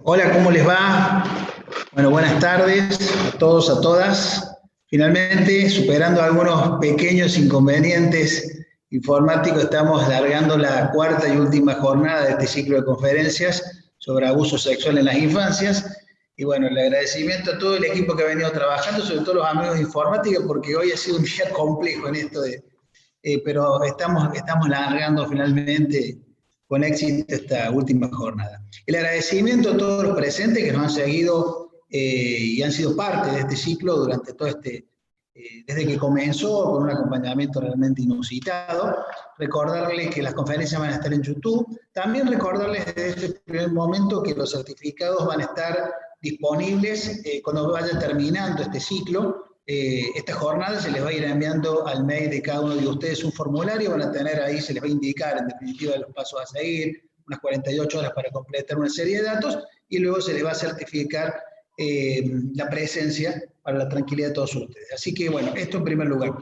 Hola, ¿cómo les va? Bueno, buenas tardes a todos, a todas. Finalmente, superando algunos pequeños inconvenientes informáticos, estamos largando la cuarta y última jornada de este ciclo de conferencias sobre abuso sexual en las infancias. Y bueno, el agradecimiento a todo el equipo que ha venido trabajando, sobre todo los amigos de informática, porque hoy ha sido un día complejo en esto pero estamos largando finalmente con éxito esta última jornada. El agradecimiento a todos los presentes que nos han seguido y han sido parte de este ciclo durante todo desde que comenzó, con un acompañamiento realmente inusitado. Recordarles que las conferencias van a estar en YouTube. También recordarles desde este primer momento que los certificados van a estar disponibles cuando vaya terminando este ciclo. Esta jornada se les va a ir enviando al mail de cada uno de ustedes un formulario, van a tener ahí, se les va a indicar en definitiva los pasos a seguir, unas 48 horas para completar una serie de datos y luego se les va a certificar la presencia para la tranquilidad de todos ustedes. Así que bueno, esto en primer lugar.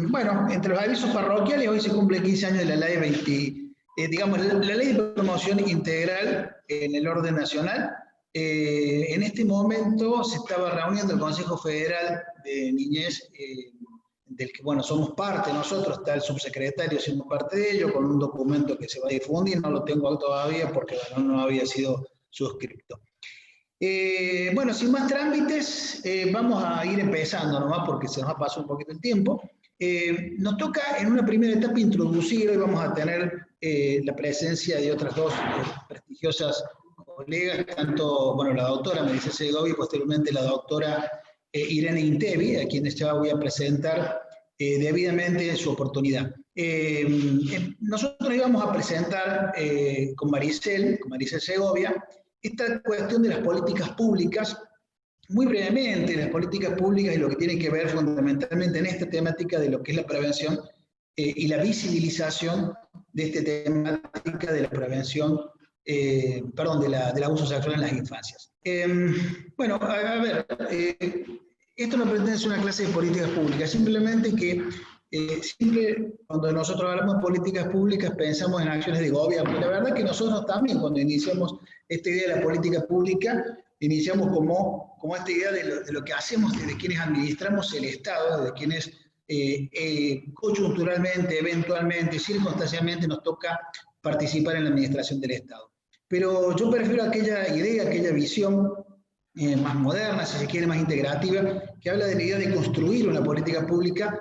Bueno, entre los avisos parroquiales, hoy se cumple 15 años de la ley 20, digamos, la ley de promoción integral en el orden nacional. En este momento se estaba reuniendo el Consejo Federal de Niñez, del que, bueno, somos parte nosotros, está el subsecretario siendo parte de ello, con un documento que se va a difundir, no lo tengo todavía porque bueno, no había sido suscrito. Bueno, sin más trámites, vamos a ir empezando nomás porque se nos ha pasado un poquito el tiempo. Nos toca en una primera etapa introducir, hoy vamos a tener la presencia de otras dos prestigiosas colegas, tanto, bueno, la doctora Melissa Segovia y posteriormente la doctora Irene Intevi, a quienes ya voy a presentar debidamente en su oportunidad. Nosotros íbamos a presentar con Maricel Segovia, esta cuestión de las políticas públicas, muy brevemente, las políticas públicas y lo que tiene que ver fundamentalmente en esta temática de lo que es la prevención y la visibilización de esta temática de la prevención, del abuso sexual en las infancias. Bueno, a ver, esto no pretende ser una clase de políticas públicas, simplemente que siempre cuando nosotros hablamos de políticas públicas pensamos en acciones de gobierno. La verdad que nosotros también cuando iniciamos esta idea de la política pública, iniciamos como esta idea de lo que hacemos desde quienes administramos el Estado, desde quienes coyunturalmente, eventualmente, circunstancialmente nos toca participar en la administración del Estado. Pero yo prefiero aquella idea, aquella visión más moderna, si se quiere, más integrativa, que habla de la idea de construir una política pública,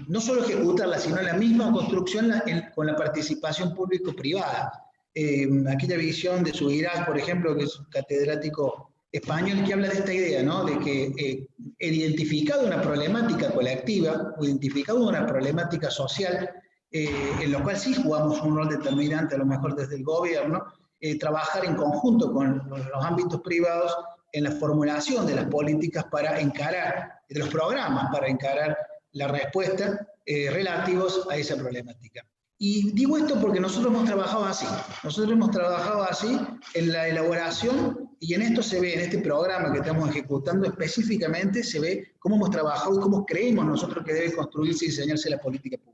no solo ejecutarla, sino la misma construcción con la participación público-privada. Aquella visión de Subirás, por ejemplo, que es un catedrático español, que habla de esta idea, ¿no? De que identificado una problemática colectiva, o identificado una problemática social, en lo cual sí jugamos un rol determinante, a lo mejor desde el gobierno, trabajar en conjunto con los ámbitos privados en la formulación de las políticas para encarar, de los programas para encarar la respuesta relativos a esa problemática. Y digo esto porque nosotros hemos trabajado así en la elaboración, y en esto se ve, en este programa que estamos ejecutando específicamente, se ve cómo hemos trabajado y cómo creemos nosotros que debe construirse y diseñarse la política pública.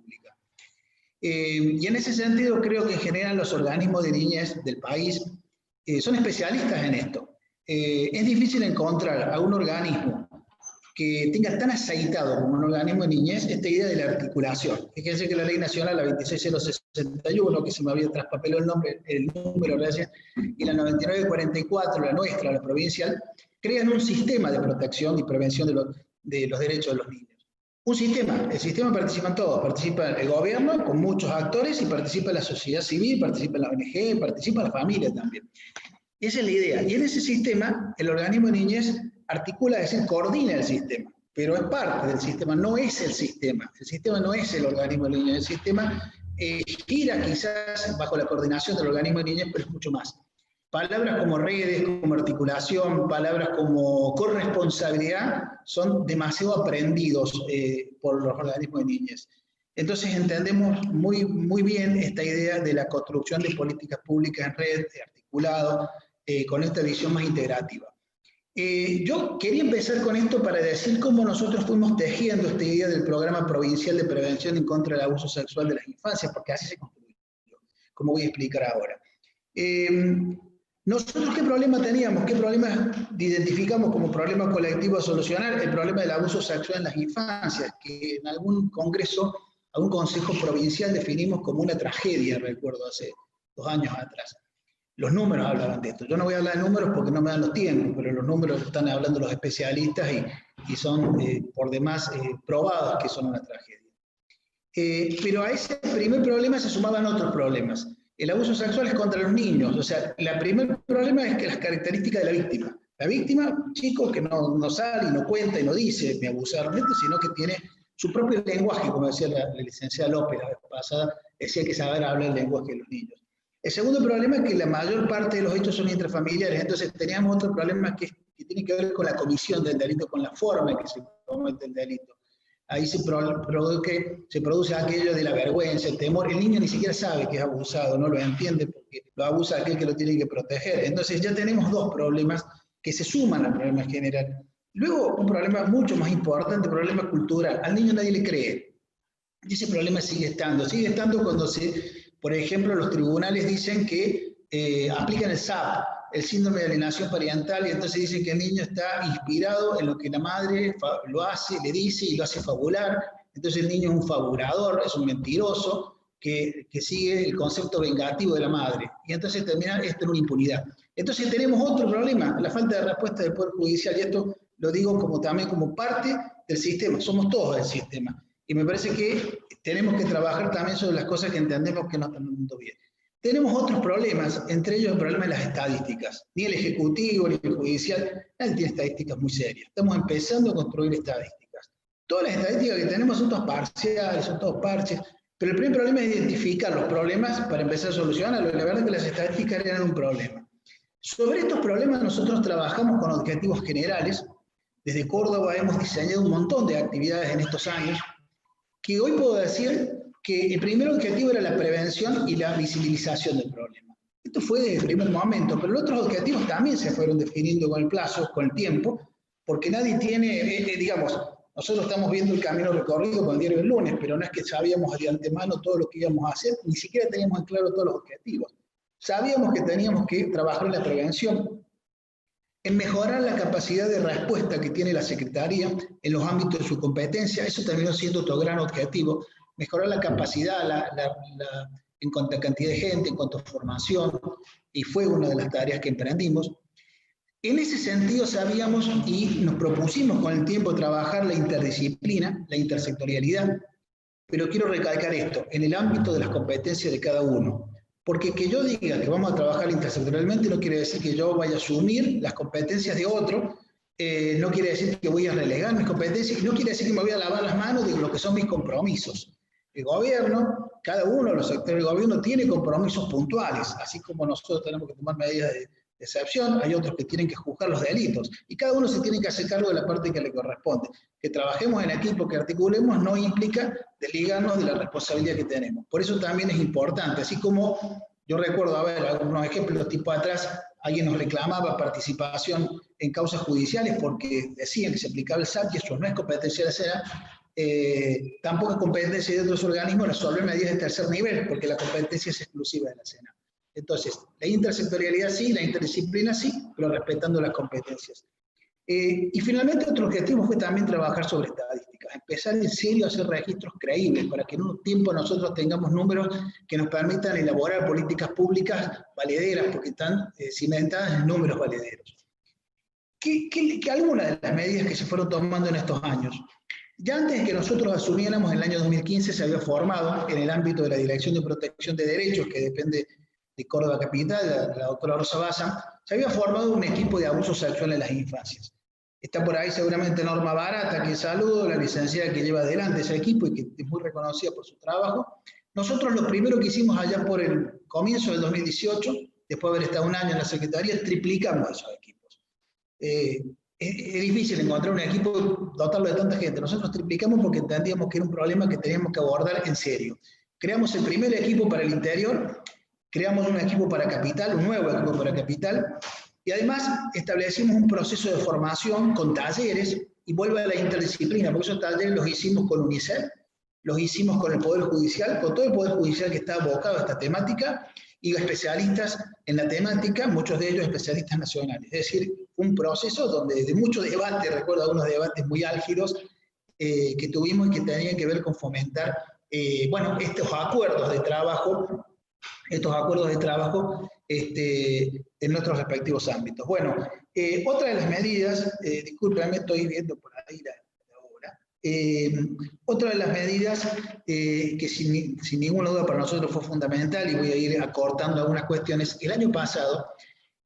Y en ese sentido creo que en general los organismos de niñez del país son especialistas en esto. Es difícil encontrar a un organismo que tenga tan aceitado como un organismo de niñez esta idea de la articulación. Fíjense que la Ley Nacional, la 26061, que se me había traspapelado el número, gracias, y la 9944, la nuestra, la provincial, crean un sistema de protección y prevención de los derechos de los niños. Un sistema, el sistema participan todos, participa el gobierno con muchos actores y participa la sociedad civil, participa la ONG, participa la familia también. Esa es la idea. Y en ese sistema, el organismo de niñez articula, es decir, coordina el sistema, pero es parte del sistema, no es el sistema. El sistema no es el organismo de niñez, el sistema gira quizás bajo la coordinación del organismo de niñez, pero es mucho más. Palabras como redes, como articulación, palabras como corresponsabilidad son demasiado aprendidos por los organismos de niñez. Entonces entendemos muy bien esta idea de la construcción de políticas públicas en red, articulado, con esta visión más integrativa. Yo quería empezar con esto para decir cómo nosotros fuimos tejiendo esta idea del Programa Provincial de Prevención en contra del Abuso Sexual de las Infancias, porque así se construyó, como voy a explicar ahora. ¿Nosotros qué problema teníamos? ¿Qué problemas identificamos como problema colectivo a solucionar? El problema del abuso sexual en las infancias, que en algún congreso, algún consejo provincial definimos como una tragedia, recuerdo, hace 2 años atrás. Los números hablaban de esto. Yo no voy a hablar de números porque no me dan los tiempos, pero los números están hablando los especialistas y son por demás probados que son una tragedia. Pero a ese primer problema se sumaban otros problemas. El abuso sexual es contra los niños, o sea, el primer problema es que las características de la víctima. La víctima, chico que no sale y no cuenta y no dice me abusaron esto, sino que tiene su propio lenguaje, como decía la licenciada López la vez pasada, decía que saber hablar el lenguaje de los niños. El segundo problema es que la mayor parte de los hechos son intrafamiliares, entonces teníamos otro problema que tiene que ver con la comisión del delito, con la forma en que se comete el delito. Ahí se produce aquello de la vergüenza, el temor. El niño ni siquiera sabe que es abusado, no lo entiende porque lo abusa aquel que lo tiene que proteger. Entonces ya tenemos 2 problemas que se suman al problema general. Luego, un problema mucho más importante, un problema cultural. Al niño nadie le cree. Y ese problema sigue estando cuando por ejemplo, los tribunales dicen que aplican el SAP, el síndrome de alienación parental, y entonces dicen que el niño está inspirado en lo que la madre lo hace, le dice y lo hace fabular. Entonces el niño es un fabulador, es un mentiroso que sigue el concepto vengativo de la madre. Y entonces termina esto en una impunidad. Entonces tenemos otro problema, la falta de respuesta del Poder Judicial, y esto lo digo también como parte del sistema, somos todos el sistema. Y me parece que tenemos que trabajar también sobre las cosas que entendemos que no están andando bien. Tenemos otros problemas, entre ellos el problema de las estadísticas. Ni el Ejecutivo ni el Judicial, nadie tiene estadísticas muy serias. Estamos empezando a construir estadísticas. Todas las estadísticas que tenemos son todas parciales, son todos parches, pero el primer problema es identificar los problemas para empezar a solucionarlos. La verdad es que las estadísticas eran un problema. Sobre estos problemas nosotros trabajamos con objetivos generales. Desde Córdoba hemos diseñado un montón de actividades en estos años, que hoy puedo decir que el primer objetivo era la prevención y la visibilización del problema. Esto fue desde el primer momento, pero los otros objetivos también se fueron definiendo con el plazo, con el tiempo, porque nadie tiene, digamos, nosotros estamos viendo el camino recorrido con el diario del lunes, pero no es que sabíamos de antemano todo lo que íbamos a hacer, ni siquiera teníamos en claro todos los objetivos. Sabíamos que teníamos que trabajar en la prevención, en mejorar la capacidad de respuesta que tiene la Secretaría en los ámbitos de su competencia. Eso terminó siendo otro gran objetivo, mejorar la capacidad en cuanto a cantidad de gente, en cuanto a formación, y fue una de las tareas que emprendimos. En ese sentido sabíamos y nos propusimos con el tiempo trabajar la interdisciplina, la intersectorialidad, pero quiero recalcar esto, en el ámbito de las competencias de cada uno. Porque que yo diga que vamos a trabajar intersectorialmente no quiere decir que yo vaya a asumir las competencias de otro, no quiere decir que voy a relegar mis competencias, y no quiere decir que me voy a lavar las manos de lo que son mis compromisos. El gobierno, cada uno de los sectores del gobierno tiene compromisos puntuales, así como nosotros tenemos que tomar medidas de excepción, hay otros que tienen que juzgar los delitos, y cada uno se tiene que hacer cargo de la parte que le corresponde. Que trabajemos en equipo, que articulemos, no implica desligarnos de la responsabilidad que tenemos. Por eso también es importante, así como yo recuerdo, a ver, algunos ejemplos, tipo atrás, alguien nos reclamaba participación en causas judiciales porque decían que se aplicaba el SAP y eso no es competencia de la SENA, tampoco es competencia de otros organismos resolver medidas de tercer nivel, porque la competencia es exclusiva de la SENA. Entonces, la intersectorialidad sí, la interdisciplina sí, pero respetando las competencias. Y finalmente otro objetivo fue también trabajar sobre estadísticas, empezar en serio a hacer registros creíbles para que en un tiempo nosotros tengamos números que nos permitan elaborar políticas públicas valederas, porque están cimentadas en números valederos. ¿Qué algunas de las medidas que se fueron tomando en estos años? Ya antes de que nosotros asumiéramos, en el año 2015 se había formado en el ámbito de la Dirección de Protección de Derechos, que depende de Córdoba Capital, la doctora Rosa Baza, se había formado un equipo de abuso sexual en las infancias. Está por ahí seguramente Norma Barata, que saludo, la licenciada que lleva adelante ese equipo y que es muy reconocida por su trabajo. Nosotros lo primero que hicimos allá por el comienzo del 2018, después de haber estado un año en la Secretaría, triplicamos esos equipos. Es difícil encontrar un equipo, dotarlo de tanta gente. Nosotros triplicamos porque entendíamos que era un problema que teníamos que abordar en serio. Creamos el primer equipo para el interior, creamos un equipo para Capital, un nuevo equipo para Capital, y además establecimos un proceso de formación con talleres, y vuelve a la interdisciplina, porque esos talleres los hicimos con UNICEF, los hicimos con el Poder Judicial, con todo el Poder Judicial que está abocado a esta temática, y especialistas en la temática, muchos de ellos especialistas nacionales. Es decir, un proceso donde de mucho debate, recuerdo algunos debates muy álgidos que tuvimos y que tenían que ver con fomentar, bueno, estos acuerdos de trabajo en nuestros respectivos ámbitos. Bueno, otra de las medidas, discúlpenme, estoy viendo por ahí la obra, otra de las medidas que sin ninguna duda para nosotros fue fundamental, y voy a ir acortando algunas cuestiones, el año pasado,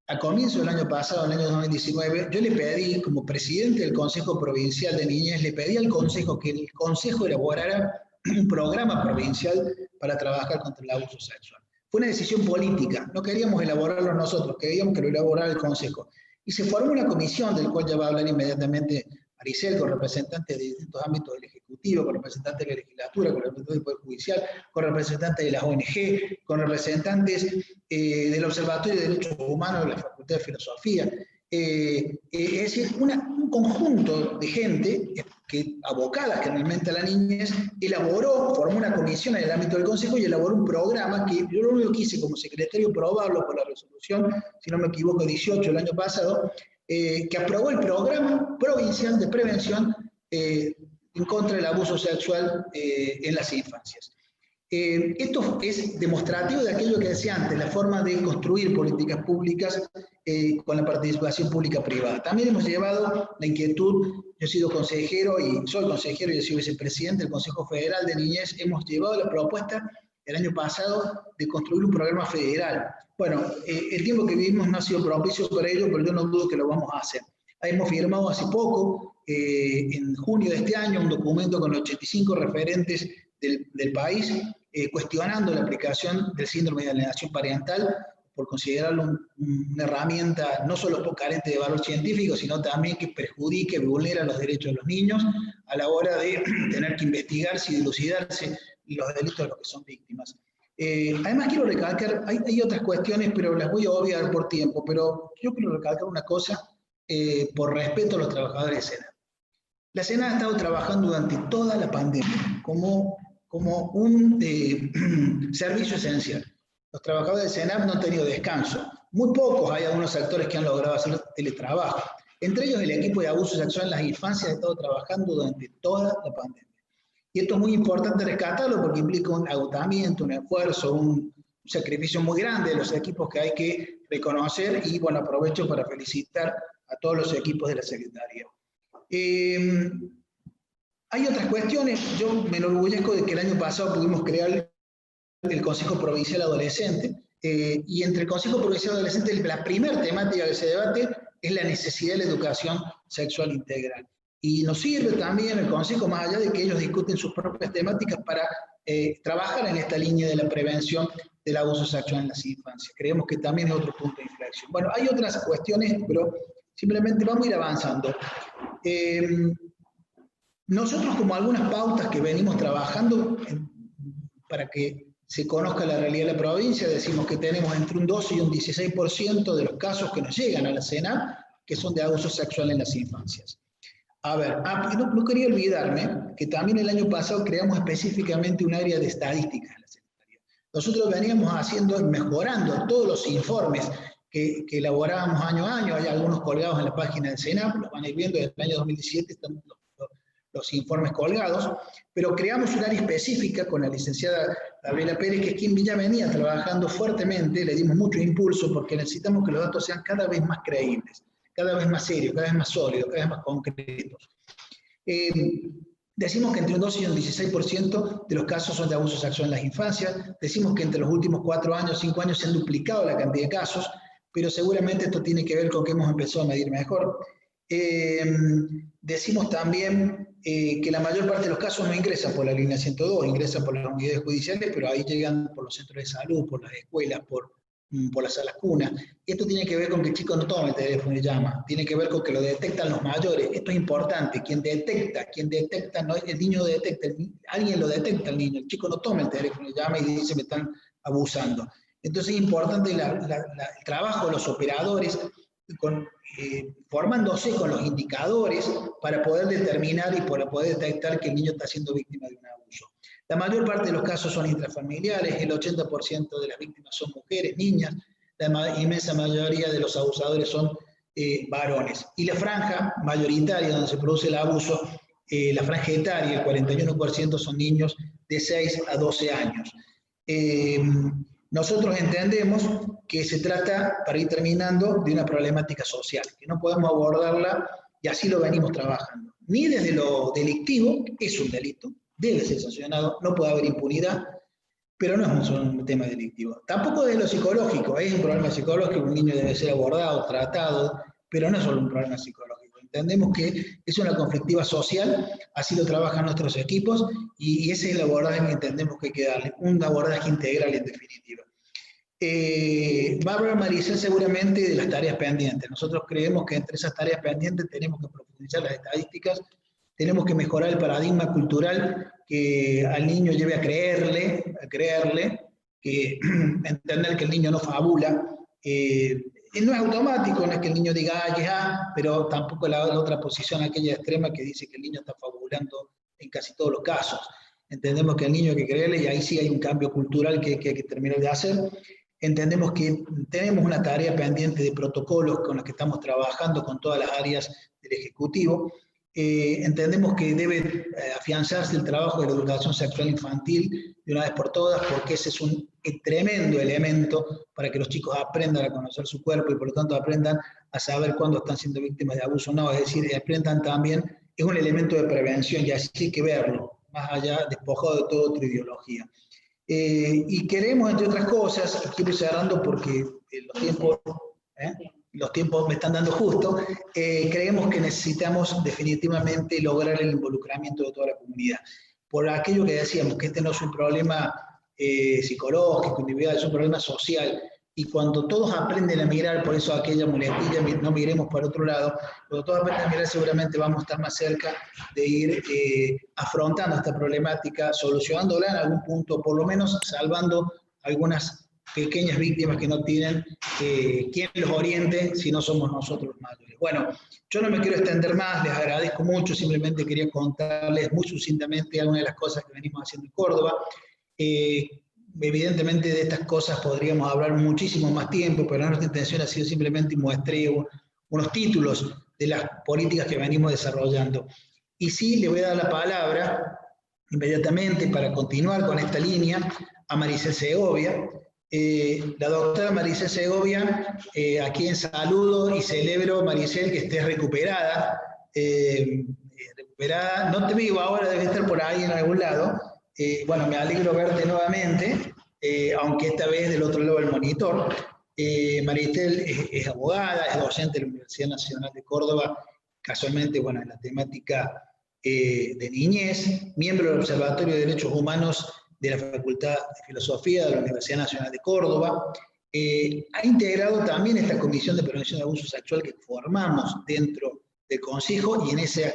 a comienzo del año pasado, en el año 2019, yo le pedí, como presidente del Consejo Provincial de Niñez, le pedí al Consejo que el Consejo elaborara un programa provincial para trabajar contra el abuso sexual. Fue una decisión política, no queríamos elaborarlo nosotros, queríamos que lo elaborara el Consejo. Y se formó una comisión, del cual ya va a hablar inmediatamente Maricel, con representantes de distintos ámbitos del Ejecutivo, con representantes de la Legislatura, con representantes del Poder Judicial, con representantes de las ONG, con representantes del Observatorio de Derechos Humanos de la Facultad de Filosofía. Es decir, un conjunto de gente que, abocada generalmente a la niñez, formó una comisión en el ámbito del Consejo y elaboró un programa que yo lo único que hice como secretario probarlo por la resolución, si no me equivoco, 18 el año pasado, que aprobó el programa provincial de prevención en contra del abuso sexual en las infancias. Esto es demostrativo de aquello que decía antes, la forma de construir políticas públicas con la participación pública-privada. También hemos llevado la inquietud, yo he sido consejero y soy consejero y he sido vicepresidente del Consejo Federal de Niñez, hemos llevado la propuesta el año pasado de construir un programa federal. Bueno, el tiempo que vivimos no ha sido propicio para ello, pero yo no dudo que lo vamos a hacer. Hemos firmado hace poco, en junio de este año, un documento con los 85 referentes del país, cuestionando la aplicación del síndrome de alienación parental por considerarlo una herramienta no solo carente de valor científico, sino también que perjudica y vulnera los derechos de los niños a la hora de tener que investigarse y dilucidarse los delitos de los que son víctimas. Además quiero recalcar, hay otras cuestiones, pero las voy a obviar por tiempo, pero yo quiero recalcar una cosa por respeto a los trabajadores de SENAP. La SENAP ha estado trabajando durante toda la pandemia como un servicio esencial. Los trabajadores de SENAP no han tenido descanso. Muy pocos, hay algunos sectores que han logrado hacer teletrabajo. Entre ellos el equipo de abuso sexual en las infancias ha estado trabajando durante toda la pandemia. Y esto es muy importante rescatarlo porque implica un agotamiento, un esfuerzo, un sacrificio muy grande de los equipos que hay que reconocer y bueno, aprovecho para felicitar a todos los equipos de la Secretaría. Hay otras cuestiones, yo me enorgullezco de que el año pasado pudimos crear el Consejo Provincial Adolescente, y entre el Consejo Provincial Adolescente la primera temática que se debate es la necesidad de la educación sexual integral. Y nos sirve también el Consejo, más allá de que ellos discuten sus propias temáticas, para trabajar en esta línea de la prevención del abuso sexual en las infancias. Creemos que también es otro punto de inflexión. Bueno, hay otras cuestiones, pero simplemente vamos a ir avanzando. Nosotros, como algunas pautas que venimos trabajando para que se conozca la realidad de la provincia, decimos que tenemos entre un 12 y un 16% de los casos que nos llegan a la SENAP que son de abuso sexual en las infancias. A ver, no quería olvidarme que también el año pasado creamos específicamente un área de estadísticas en la Secretaría. Nosotros veníamos haciendo y mejorando todos los informes que elaborábamos año a año, hay algunos colgados en la página del SENAP, los van a ir viendo desde el año 2017, están los informes colgados, pero creamos un área específica con la licenciada Gabriela Pérez, que es quien ya venía trabajando fuertemente, le dimos mucho impulso porque necesitamos que los datos sean cada vez más creíbles, cada vez más serios, cada vez más sólidos, cada vez más concretos. Decimos que entre un 12 y un 16% de los casos son de abuso sexual en las infancias, decimos que entre los últimos 4 años, 5 años se han duplicado la cantidad de casos, pero seguramente esto tiene que ver con que hemos empezado a medir mejor. Decimos también que la mayor parte de los casos no ingresan por la línea 102, ingresan por las unidades judiciales, pero ahí llegan por los centros de salud, por las escuelas, por las salas cunas. Esto tiene que ver con que el chico no toma el teléfono y llama, tiene que ver con que lo detectan los mayores. Esto es importante, quien detecta, no, el niño detecta, alguien lo detecta al niño, el chico no toma el teléfono y llama y dice me están abusando. Entonces es importante el trabajo de los operadores, formándose con los indicadores para poder determinar y para poder detectar que el niño está siendo víctima de un abuso. La mayor parte de los casos son intrafamiliares, el 80% de las víctimas son mujeres, niñas, la inmensa mayoría de los abusadores son varones. Y la franja mayoritaria donde se produce el abuso, la franja etaria, el 41% son niños de 6 a 12 años. Nosotros entendemos que se trata, para ir terminando, de una problemática social, que no podemos abordarla, y así lo venimos trabajando. Ni desde lo delictivo, es un delito, debe ser sancionado, no puede haber impunidad, pero no es un tema delictivo. Tampoco desde lo psicológico, es un problema psicológico, un niño debe ser abordado, tratado, pero no es solo un problema psicológico. Entendemos que es una conflictiva social, así lo trabajan nuestros equipos, y ese es el abordaje que entendemos que hay que darle, un abordaje integral en definitiva. Va a hablar Maricel seguramente de las tareas pendientes. Nosotros creemos que entre esas tareas pendientes tenemos que profundizar las estadísticas, tenemos que mejorar el paradigma cultural que al niño lleve a creerle, que entender que el niño no fabula. No es automático, no es que el niño diga pero tampoco la otra posición, aquella extrema que dice que el niño está fabulando en casi todos los casos. Entendemos que el niño hay que creerle, y ahí sí hay un cambio cultural que hay que terminar de hacer. Entendemos que tenemos una tarea pendiente de protocolos con los que estamos trabajando con todas las áreas del Ejecutivo. Entendemos que debe afianzarse el trabajo de la educación sexual infantil de una vez por todas, porque ese es un tremendo elemento para que los chicos aprendan a conocer su cuerpo y por lo tanto aprendan a saber cuándo están siendo víctimas de abuso o no, es decir, aprendan también, es un elemento de prevención y así hay que verlo, más allá, despojado de toda otra ideología. Y queremos, entre otras cosas, quiero ir cerrando porque los tiempos me están dando justo, creemos que necesitamos definitivamente lograr el involucramiento de toda la comunidad. Por aquello que decíamos, que este no es un problema psicológico, individual, es un problema social, y cuando todos aprenden a mirar, por eso aquella muletilla, no miremos para otro lado, cuando todos aprenden a mirar seguramente vamos a estar más cerca de ir afrontando esta problemática, solucionándola en algún punto, por lo menos salvando algunas pequeñas víctimas que no tienen quien los oriente si no somos nosotros los mayores. Bueno, yo no me quiero extender más, les agradezco mucho, simplemente quería contarles muy sucintamente algunas de las cosas que venimos haciendo en Córdoba. Evidentemente de estas cosas podríamos hablar muchísimo más tiempo, pero nuestra intención ha sido simplemente muestreo, unos títulos de las políticas que venimos desarrollando. Y sí, le voy a dar la palabra inmediatamente para continuar con esta línea a Maricel Segovia. La doctora Maricel Segovia, a quien saludo y celebro, Maricel, que estés recuperada. Recuperada, no te vivo ahora, debes estar por ahí en algún lado. Bueno, me alegro verte nuevamente, aunque esta vez del otro lado del monitor. Maricel es abogada, es docente de la Universidad Nacional de Córdoba, casualmente, bueno, en la temática de niñez, miembro del Observatorio de Derechos Humanos de la Facultad de Filosofía de la Universidad Nacional de Córdoba. Ha integrado también esta Comisión de Prevención de Abuso Sexual que formamos dentro del Consejo, y en esa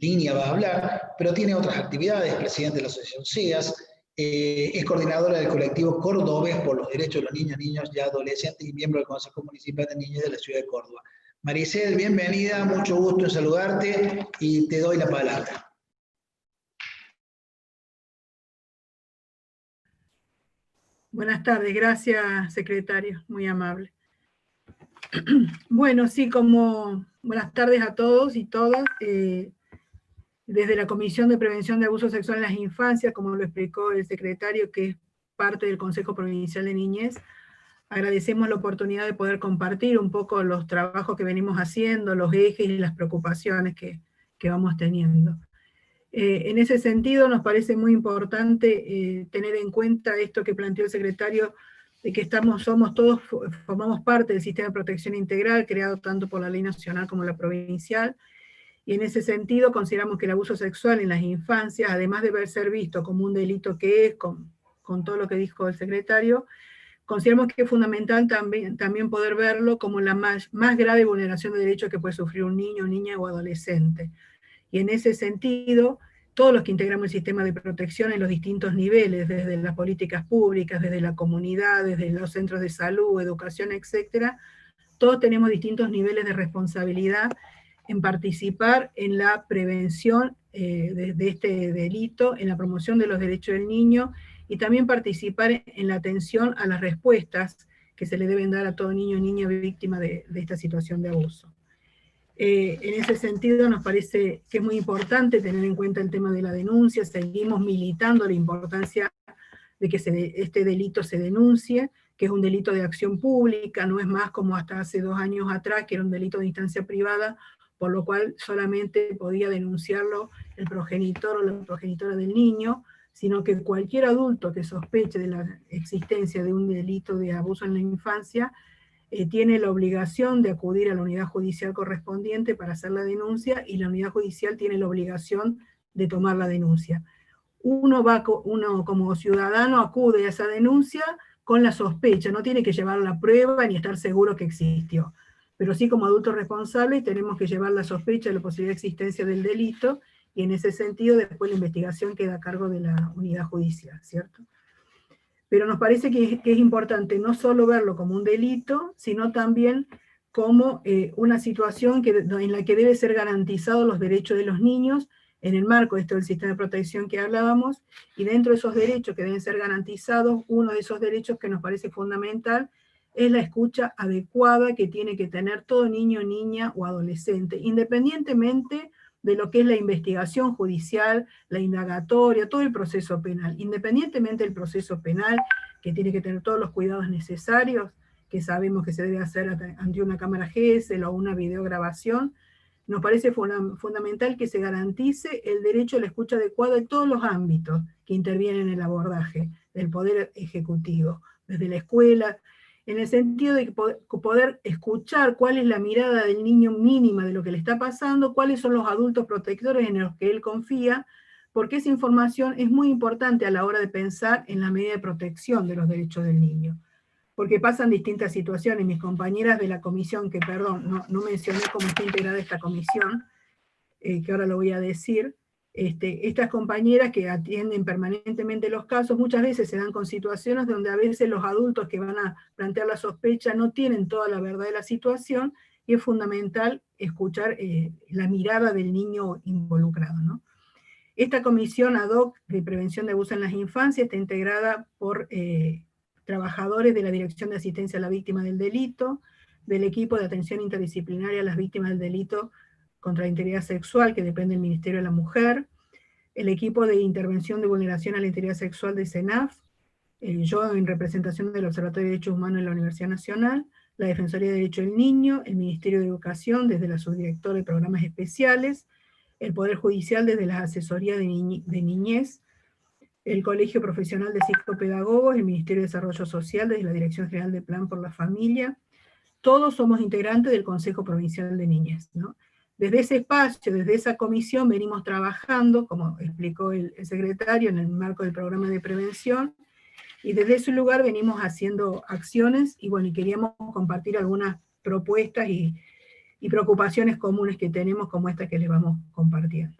línea va a hablar, pero tiene otras actividades, presidente de la Asociación SEAS, es coordinadora del colectivo Cordobés por los Derechos de los Niños, Niñas y Adolescentes y miembro del Consejo Municipal de Niñez de la Ciudad de Córdoba. Maricel, bienvenida, mucho gusto en saludarte y te doy la palabra. Buenas tardes, gracias secretario, muy amable. Bueno, sí, buenas tardes a todos y todas. Desde la Comisión de Prevención de Abuso Sexual en las Infancias, como lo explicó el secretario, que es parte del Consejo Provincial de Niñez, agradecemos la oportunidad de poder compartir un poco los trabajos que venimos haciendo, los ejes y las preocupaciones que vamos teniendo. En ese sentido, nos parece muy importante tener en cuenta esto que planteó el secretario, de que formamos parte del sistema de protección integral, creado tanto por la ley nacional como la provincial, y en ese sentido consideramos que el abuso sexual en las infancias, además de ser visto como un delito que es, con todo lo que dijo el secretario, consideramos que es fundamental también poder verlo como la más grave vulneración de derechos que puede sufrir un niño, niña o adolescente. Y en ese sentido, todos los que integramos el sistema de protección en los distintos niveles, desde las políticas públicas, desde la comunidad, desde los centros de salud, educación, etcétera, todos tenemos distintos niveles de responsabilidad en participar en la prevención de este delito en la promoción de los derechos del niño y también participar en la atención a las respuestas que se le deben dar a todo niño o niña víctima de esta situación de abuso. En ese sentido nos parece que es muy importante tener en cuenta el tema de la denuncia, seguimos militando la importancia de que este delito se denuncie, que es un delito de acción pública, no es más como hasta hace 2 años atrás, que era un delito de instancia privada, por lo cual solamente podía denunciarlo el progenitor o la progenitora del niño, sino que cualquier adulto que sospeche de la existencia de un delito de abuso en la infancia, tiene la obligación de acudir a la unidad judicial correspondiente para hacer la denuncia, y la unidad judicial tiene la obligación de tomar la denuncia. Uno como ciudadano acude a esa denuncia con la sospecha, no tiene que llevar la prueba ni estar seguro que existió, pero sí como adulto responsable tenemos que llevar la sospecha de la posibilidad de existencia del delito, y en ese sentido después la investigación queda a cargo de la unidad judicial, ¿cierto? Pero nos parece que es importante no solo verlo como un delito, sino también como una situación en la que debe ser garantizados los derechos de los niños, en el marco de esto del sistema de protección que hablábamos, y dentro de esos derechos que deben ser garantizados, uno de esos derechos que nos parece fundamental es la escucha adecuada que tiene que tener todo niño, niña o adolescente, independientemente de lo que es la investigación judicial, la indagatoria, todo el proceso penal. Independientemente del proceso penal, que tiene que tener todos los cuidados necesarios, que sabemos que se debe hacer ante una cámara GESEL o una videograbación, nos parece fundamental que se garantice el derecho a la escucha adecuada en todos los ámbitos que intervienen en el abordaje del Poder Ejecutivo, desde la escuela, en el sentido de poder escuchar cuál es la mirada del niño mínima de lo que le está pasando, cuáles son los adultos protectores en los que él confía, porque esa información es muy importante a la hora de pensar en la medida de protección de los derechos del niño. Porque pasan distintas situaciones. Mis compañeras de la comisión, que perdón, no mencioné cómo está integrada esta comisión, que ahora lo voy a decir, estas compañeras que atienden permanentemente los casos, muchas veces se dan con situaciones donde a veces los adultos que van a plantear la sospecha no tienen toda la verdad de la situación, y es fundamental escuchar la mirada del niño involucrado, ¿no? Esta comisión ad hoc de prevención de abuso en las infancias está integrada por trabajadores de la Dirección de Asistencia a la Víctima del Delito, del equipo de atención interdisciplinaria a las víctimas del delito contra la integridad sexual, que depende del Ministerio de la Mujer, el equipo de intervención de vulneración a la integridad sexual de CENAF, yo en representación del Observatorio de Derechos Humanos de la Universidad Nacional, la Defensoría de Derechos del Niño, el Ministerio de Educación desde la Subdirectora de Programas Especiales, el Poder Judicial desde la Asesoría de Niñez, el Colegio Profesional de Psicopedagogos, el Ministerio de Desarrollo Social desde la Dirección General de Plan por la Familia. Todos somos integrantes del Consejo Provincial de Niñez, ¿no? Desde ese espacio, desde esa comisión, venimos trabajando, como explicó el secretario, en el marco del programa de prevención, y desde ese lugar venimos haciendo acciones, y bueno, y queríamos compartir algunas propuestas y preocupaciones comunes que tenemos, como esta que les vamos compartiendo.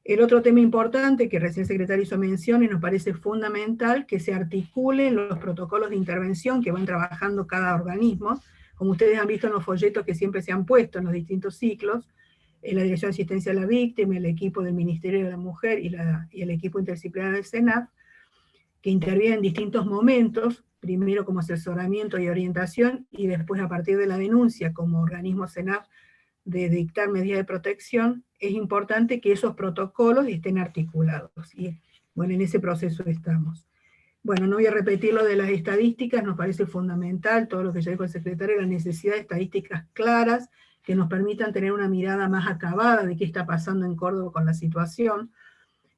El otro tema importante, que recién el secretario hizo mención, y nos parece fundamental, que se articulen los protocolos de intervención que van trabajando cada organismo, como ustedes han visto en los folletos que siempre se han puesto en los distintos ciclos, la Dirección de Asistencia a la Víctima, el equipo del Ministerio de la Mujer y el equipo interdisciplinario del CENAF, que intervienen en distintos momentos, primero como asesoramiento y orientación, y después a partir de la denuncia como organismo CENAF de dictar medidas de protección. Es importante que esos protocolos estén articulados, y bueno, en ese proceso estamos. Bueno, no voy a repetir lo de las estadísticas, nos parece fundamental, todo lo que ya dijo el secretario, la necesidad de estadísticas claras, que nos permitan tener una mirada más acabada de qué está pasando en Córdoba con la situación.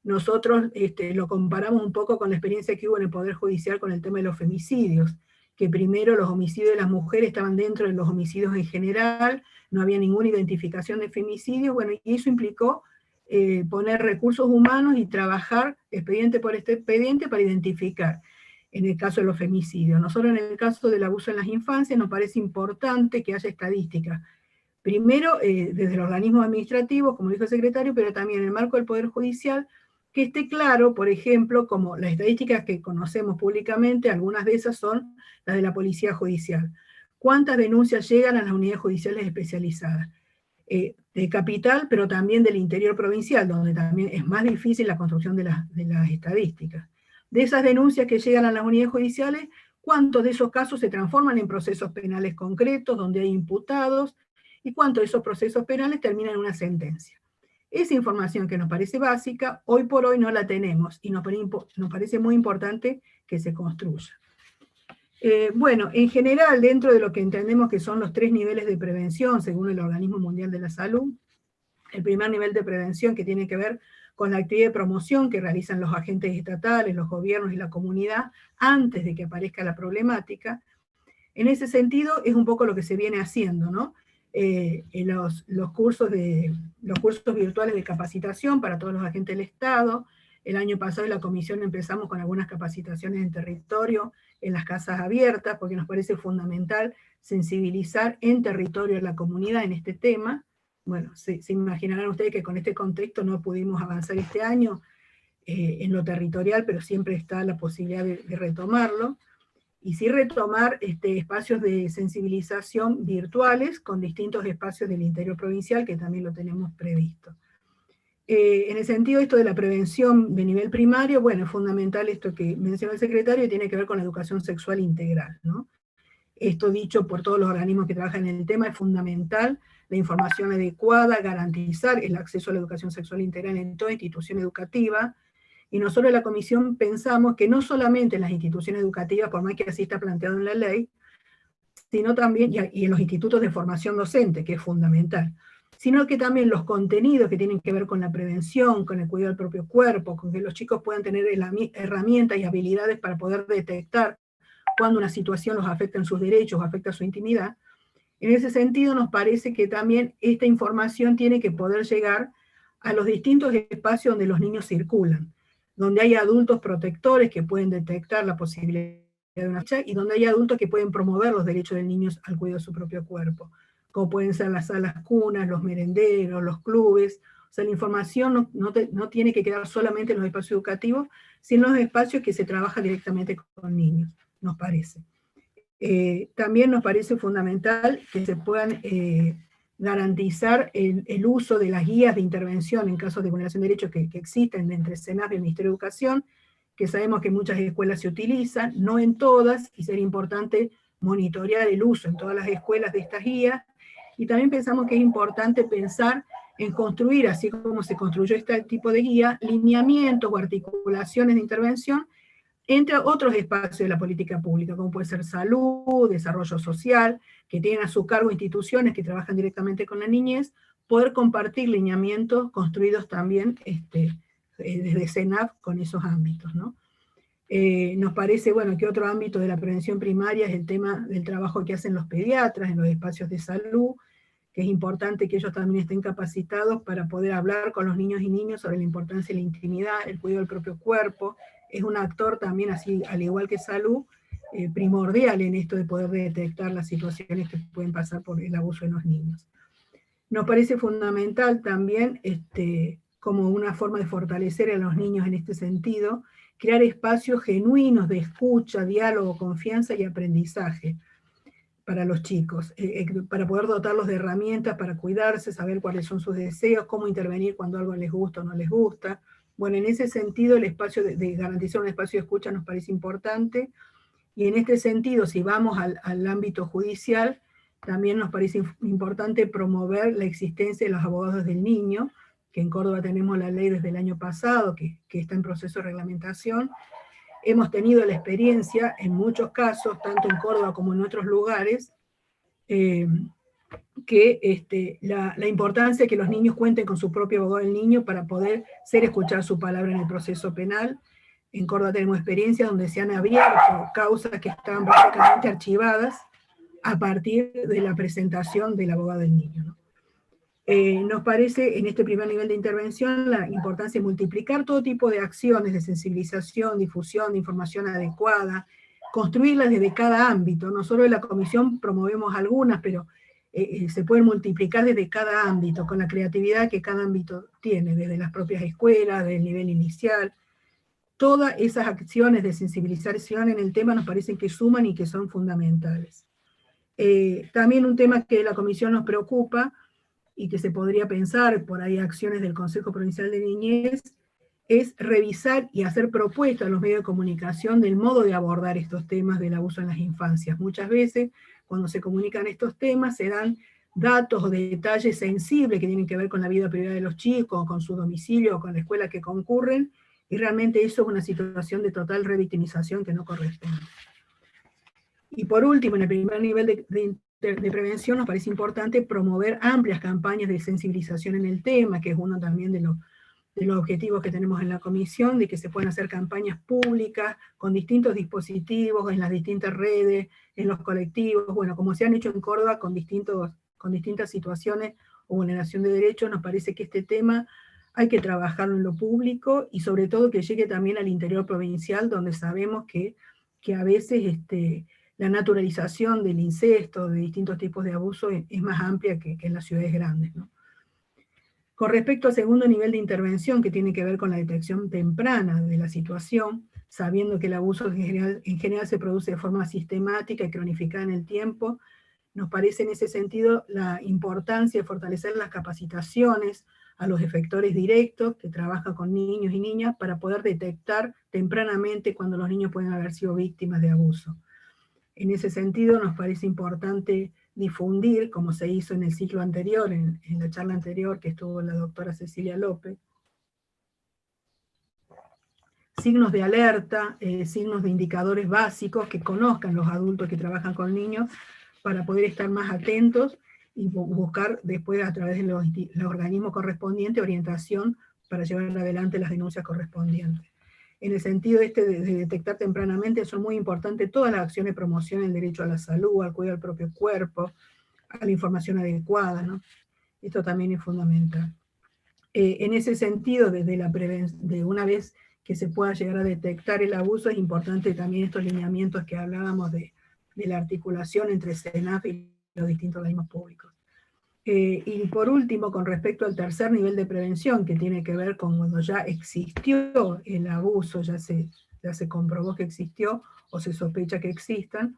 Nosotros lo comparamos un poco con la experiencia que hubo en el Poder Judicial con el tema de los femicidios, que primero los homicidios de las mujeres estaban dentro de los homicidios en general, no había ninguna identificación de femicidios, bueno, y eso implicó poner recursos humanos y trabajar expediente por expediente para identificar, en el caso de los femicidios. Nosotros en el caso del abuso en las infancias nos parece importante que haya estadísticas, primero desde los organismos administrativos, como dijo el secretario, pero también en el marco del Poder Judicial, que esté claro, por ejemplo, como las estadísticas que conocemos públicamente, algunas de esas son las de la Policía Judicial. ¿Cuántas denuncias llegan a las unidades judiciales especializadas? de capital, pero también del interior provincial, donde también es más difícil la construcción de las estadísticas. De esas denuncias que llegan a las unidades judiciales, ¿cuántos de esos casos se transforman en procesos penales concretos, donde hay imputados, y cuántos de esos procesos penales terminan en una sentencia? Esa información que nos parece básica, hoy por hoy no la tenemos, y nos parece muy importante que se construya. Bueno, en general, dentro de lo que entendemos que son los 3 niveles de prevención, según el Organismo Mundial de la Salud, el primer nivel de prevención, que tiene que ver con la actividad de promoción que realizan los agentes estatales, los gobiernos y la comunidad, antes de que aparezca la problemática. En ese sentido, es un poco lo que se viene haciendo, ¿no? En los cursos virtuales de capacitación para todos los agentes del Estado. El año pasado en la comisión empezamos con algunas capacitaciones en territorio, en las casas abiertas, porque nos parece fundamental sensibilizar en territorio a la comunidad en este tema. Bueno, se imaginarán ustedes que con este contexto no pudimos avanzar este año en lo territorial, pero siempre está la posibilidad de retomarlo. Y sí retomar espacios de sensibilización virtuales con distintos espacios del interior provincial, que también lo tenemos previsto. En el sentido esto de la prevención de nivel primario, bueno, es fundamental esto que mencionó el secretario, y tiene que ver con la educación sexual integral, ¿no? Esto dicho por todos los organismos que trabajan en el tema, es fundamental la información adecuada, garantizar el acceso a la educación sexual integral en toda institución educativa, y nosotros en la comisión pensamos que no solamente en las instituciones educativas, por más que así está planteado en la ley, sino también, y en los institutos de formación docente, que es fundamental, sino que también los contenidos que tienen que ver con la prevención, con el cuidado del propio cuerpo, con que los chicos puedan tener herramientas y habilidades para poder detectar cuando una situación los afecta en sus derechos o afecta su intimidad. En ese sentido nos parece que también esta información tiene que poder llegar a los distintos espacios donde los niños circulan, donde hay adultos protectores que pueden detectar la posibilidad de una fecha, y donde hay adultos que pueden promover los derechos del niño al cuidado de su propio cuerpo, como pueden ser las salas cunas, los merenderos, los clubes. O sea, la información no tiene que quedar solamente en los espacios educativos, sino en los espacios que se trabaja directamente con niños, nos parece. También nos parece fundamental que se puedan garantizar el uso de las guías de intervención en casos de vulneración de derechos que existen entre SENAP y el Ministerio de Educación, que sabemos que en muchas escuelas se utilizan, no en todas, y sería importante monitorear el uso en todas las escuelas de estas guías. Y también pensamos que es importante pensar en construir, así como se construyó este tipo de guía, lineamientos o articulaciones de intervención entre otros espacios de la política pública, como puede ser salud, desarrollo social, que tienen a su cargo instituciones que trabajan directamente con la niñez, poder compartir lineamientos construidos también desde SENAP con esos ámbitos, ¿no? Nos parece, bueno, que otro ámbito de la prevención primaria es el tema del trabajo que hacen los pediatras en los espacios de salud, que es importante que ellos también estén capacitados para poder hablar con los niños y niñas sobre la importancia de la intimidad, el cuidado del propio cuerpo. Es un actor también, así al igual que salud, primordial en esto de poder detectar las situaciones que pueden pasar por el abuso en los niños. Nos parece fundamental también, como una forma de fortalecer a los niños en este sentido, crear espacios genuinos de escucha, diálogo, confianza y aprendizaje para los chicos, para poder dotarlos de herramientas para cuidarse, saber cuáles son sus deseos, cómo intervenir cuando algo les gusta o no les gusta. Bueno, en ese sentido el espacio de garantizar un espacio de escucha nos parece importante, y en este sentido, si vamos al ámbito judicial, también nos parece importante promover la existencia de los abogados del niño, que en Córdoba tenemos la ley desde el año pasado, que está en proceso de reglamentación. Hemos tenido la experiencia, en muchos casos, tanto en Córdoba como en otros lugares, que la importancia de que los niños cuenten con su propio abogado del niño para poder ser escuchar su palabra en el proceso penal. En Córdoba tenemos experiencias donde se han abierto causas que estaban prácticamente archivadas a partir de la presentación del abogado del niño, ¿no? Nos parece en este primer nivel de intervención la importancia de multiplicar todo tipo de acciones de sensibilización, difusión de información adecuada, construirlas desde cada ámbito. Nosotros en la comisión promovemos algunas, pero se pueden multiplicar desde cada ámbito, con la creatividad que cada ámbito tiene, desde las propias escuelas, del nivel inicial. Todas esas acciones de sensibilización en el tema nos parecen que suman y que son fundamentales. También un tema que la comisión nos preocupa y que se podría pensar por ahí acciones del Consejo Provincial de Niñez, es revisar y hacer propuestas a los medios de comunicación del modo de abordar estos temas del abuso en las infancias. Muchas veces, cuando se comunican estos temas, se dan datos o detalles sensibles que tienen que ver con la vida privada de los chicos, con su domicilio, o con la escuela que concurren, y realmente eso es una situación de total revictimización que no corresponde. Y por último, en el primer nivel de prevención, nos parece importante promover amplias campañas de sensibilización en el tema, que es uno también de los objetivos que tenemos en la comisión, de que se puedan hacer campañas públicas con distintos dispositivos, en las distintas redes, en los colectivos, bueno, como se han hecho en Córdoba con distintas situaciones o vulneración de derechos. Nos parece que este tema hay que trabajarlo en lo público, y sobre todo que llegue también al interior provincial, donde sabemos que a veces la naturalización del incesto, de distintos tipos de abuso, es más amplia que en las ciudades grandes, ¿no? Con respecto al segundo nivel de intervención, que tiene que ver con la detección temprana de la situación, sabiendo que el abuso en general se produce de forma sistemática y cronificada en el tiempo, nos parece en ese sentido la importancia de fortalecer las capacitaciones a los efectores directos que trabajan con niños y niñas para poder detectar tempranamente cuando los niños pueden haber sido víctimas de abuso. En ese sentido nos parece importante difundir, como se hizo en el ciclo anterior, en la charla anterior que estuvo la doctora Cecilia López, signos de alerta, signos de indicadores básicos que conozcan los adultos que trabajan con niños, para poder estar más atentos y buscar después a través de los organismos correspondientes orientación para llevar adelante las denuncias correspondientes. En el sentido de detectar tempranamente, son muy importantes todas las acciones de promoción del derecho a la salud, al cuidado del propio cuerpo, a la información adecuada, ¿no? Esto también es fundamental. En ese sentido, de una vez que se pueda llegar a detectar el abuso, es importante también estos lineamientos que hablábamos de la articulación entre CENAF y los distintos organismos públicos. Y por último, con respecto al tercer nivel de prevención, que tiene que ver con cuando ya existió el abuso, ya se comprobó que existió o se sospecha que existan,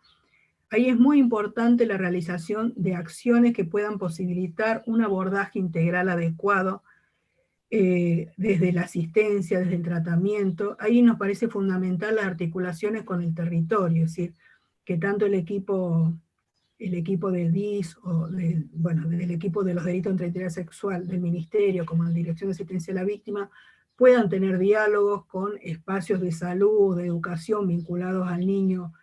ahí es muy importante la realización de acciones que puedan posibilitar un abordaje integral adecuado, desde la asistencia, desde el tratamiento. Ahí nos parece fundamental las articulaciones con el territorio, es decir, que tanto el equipo del DIS, o del equipo de los delitos contra la integridad sexual del Ministerio, como la Dirección de Asistencia a la Víctima, puedan tener diálogos con espacios de salud, de educación vinculados al niño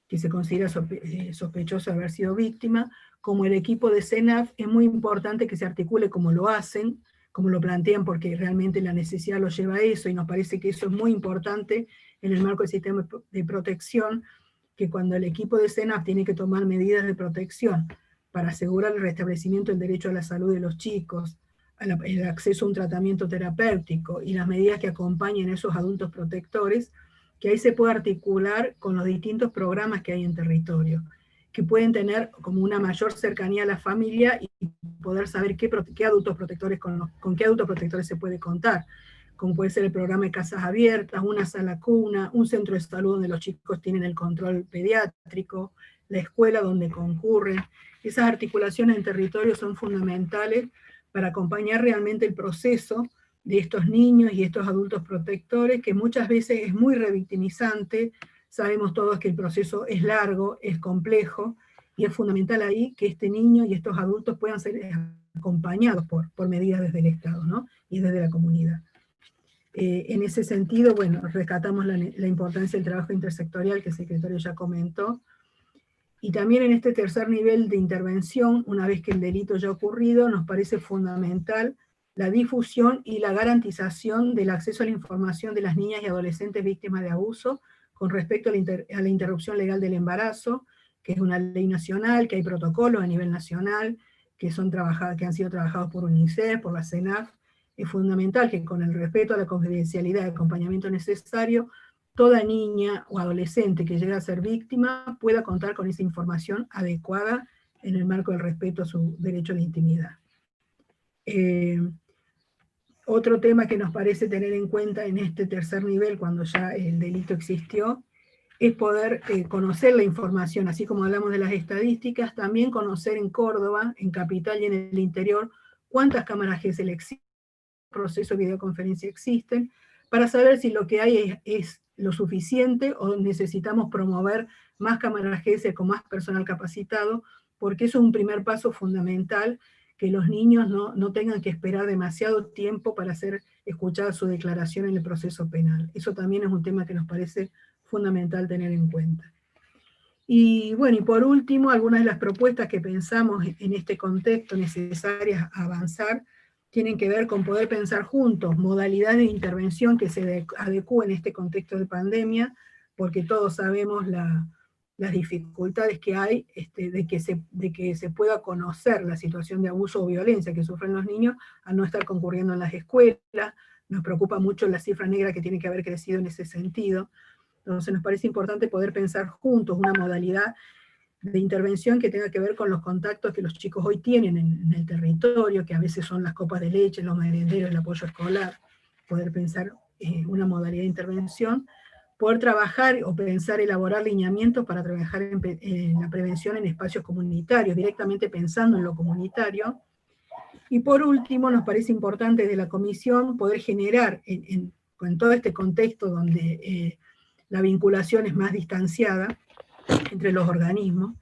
que se considera sospechoso de haber sido víctima. Como el equipo de CENAF, es muy importante que se articule como lo hacen, como lo plantean, porque realmente la necesidad lo lleva a eso, y nos parece que eso es muy importante en el marco del sistema de protección, que cuando el equipo de CENAF tiene que tomar medidas de protección para asegurar el restablecimiento del derecho a la salud de los chicos, el acceso a un tratamiento terapéutico y las medidas que acompañen a esos adultos protectores, que ahí se puede articular con los distintos programas que hay en territorio, que pueden tener como una mayor cercanía a la familia y poder saber qué adultos protectores, con qué adultos protectores se puede contar, como puede ser el programa de casas abiertas, una sala cuna, un centro de salud donde los chicos tienen el control pediátrico, la escuela donde concurren. Esas articulaciones en territorio son fundamentales para acompañar realmente el proceso de estos niños y estos adultos protectores, que muchas veces es muy revictimizante. Sabemos todos que el proceso es largo, es complejo, y es fundamental ahí que este niño y estos adultos puedan ser acompañados por medidas desde el Estado, ¿no? Y desde la comunidad. En ese sentido, bueno, rescatamos la importancia del trabajo intersectorial que el secretario ya comentó, y también en este tercer nivel de intervención, una vez que el delito ya ha ocurrido, nos parece fundamental la difusión y la garantización del acceso a la información de las niñas y adolescentes víctimas de abuso con respecto a la interrupción legal del embarazo, que es una ley nacional, que hay protocolos a nivel nacional, que han sido trabajados por UNICEF, por la CENAF. Es fundamental que, con el respeto a la confidencialidad y acompañamiento necesario, toda niña o adolescente que llegue a ser víctima pueda contar con esa información adecuada en el marco del respeto a su derecho a la intimidad. Otro tema que nos parece tener en cuenta en este tercer nivel, cuando ya el delito existió, es poder conocer la información, así como hablamos de las estadísticas, también conocer en Córdoba, en Capital y en el interior, cuántas cámaras GESEL existen, procesos de videoconferencia existen, para saber si lo que hay es lo suficiente o necesitamos promover más cámaras GESEL con más personal capacitado, porque eso es un primer paso fundamental, que los niños no tengan que esperar demasiado tiempo para hacer escuchada su declaración en el proceso penal. Eso también es un tema que nos parece fundamental tener en cuenta. Y bueno, y por último, algunas de las propuestas que pensamos en este contexto necesarias a avanzar, tienen que ver con poder pensar juntos modalidades de intervención que se adecúen en este contexto de pandemia, porque todos sabemos las dificultades que hay de que se pueda conocer la situación de abuso o violencia que sufren los niños al no estar concurriendo en las escuelas. Nos preocupa mucho la cifra negra que tiene que haber crecido en ese sentido. Entonces nos parece importante poder pensar juntos una modalidad de intervención que tenga que ver con los contactos que los chicos hoy tienen en el territorio, que a veces son las copas de leche, los merenderos, el apoyo escolar, poder pensar una modalidad de intervención, poder trabajar o pensar, elaborar lineamientos para trabajar en la prevención en espacios comunitarios, directamente pensando en lo comunitario. Y por último, nos parece importante desde la comisión poder generar, en todo este contexto donde la vinculación es más distanciada entre los organismos,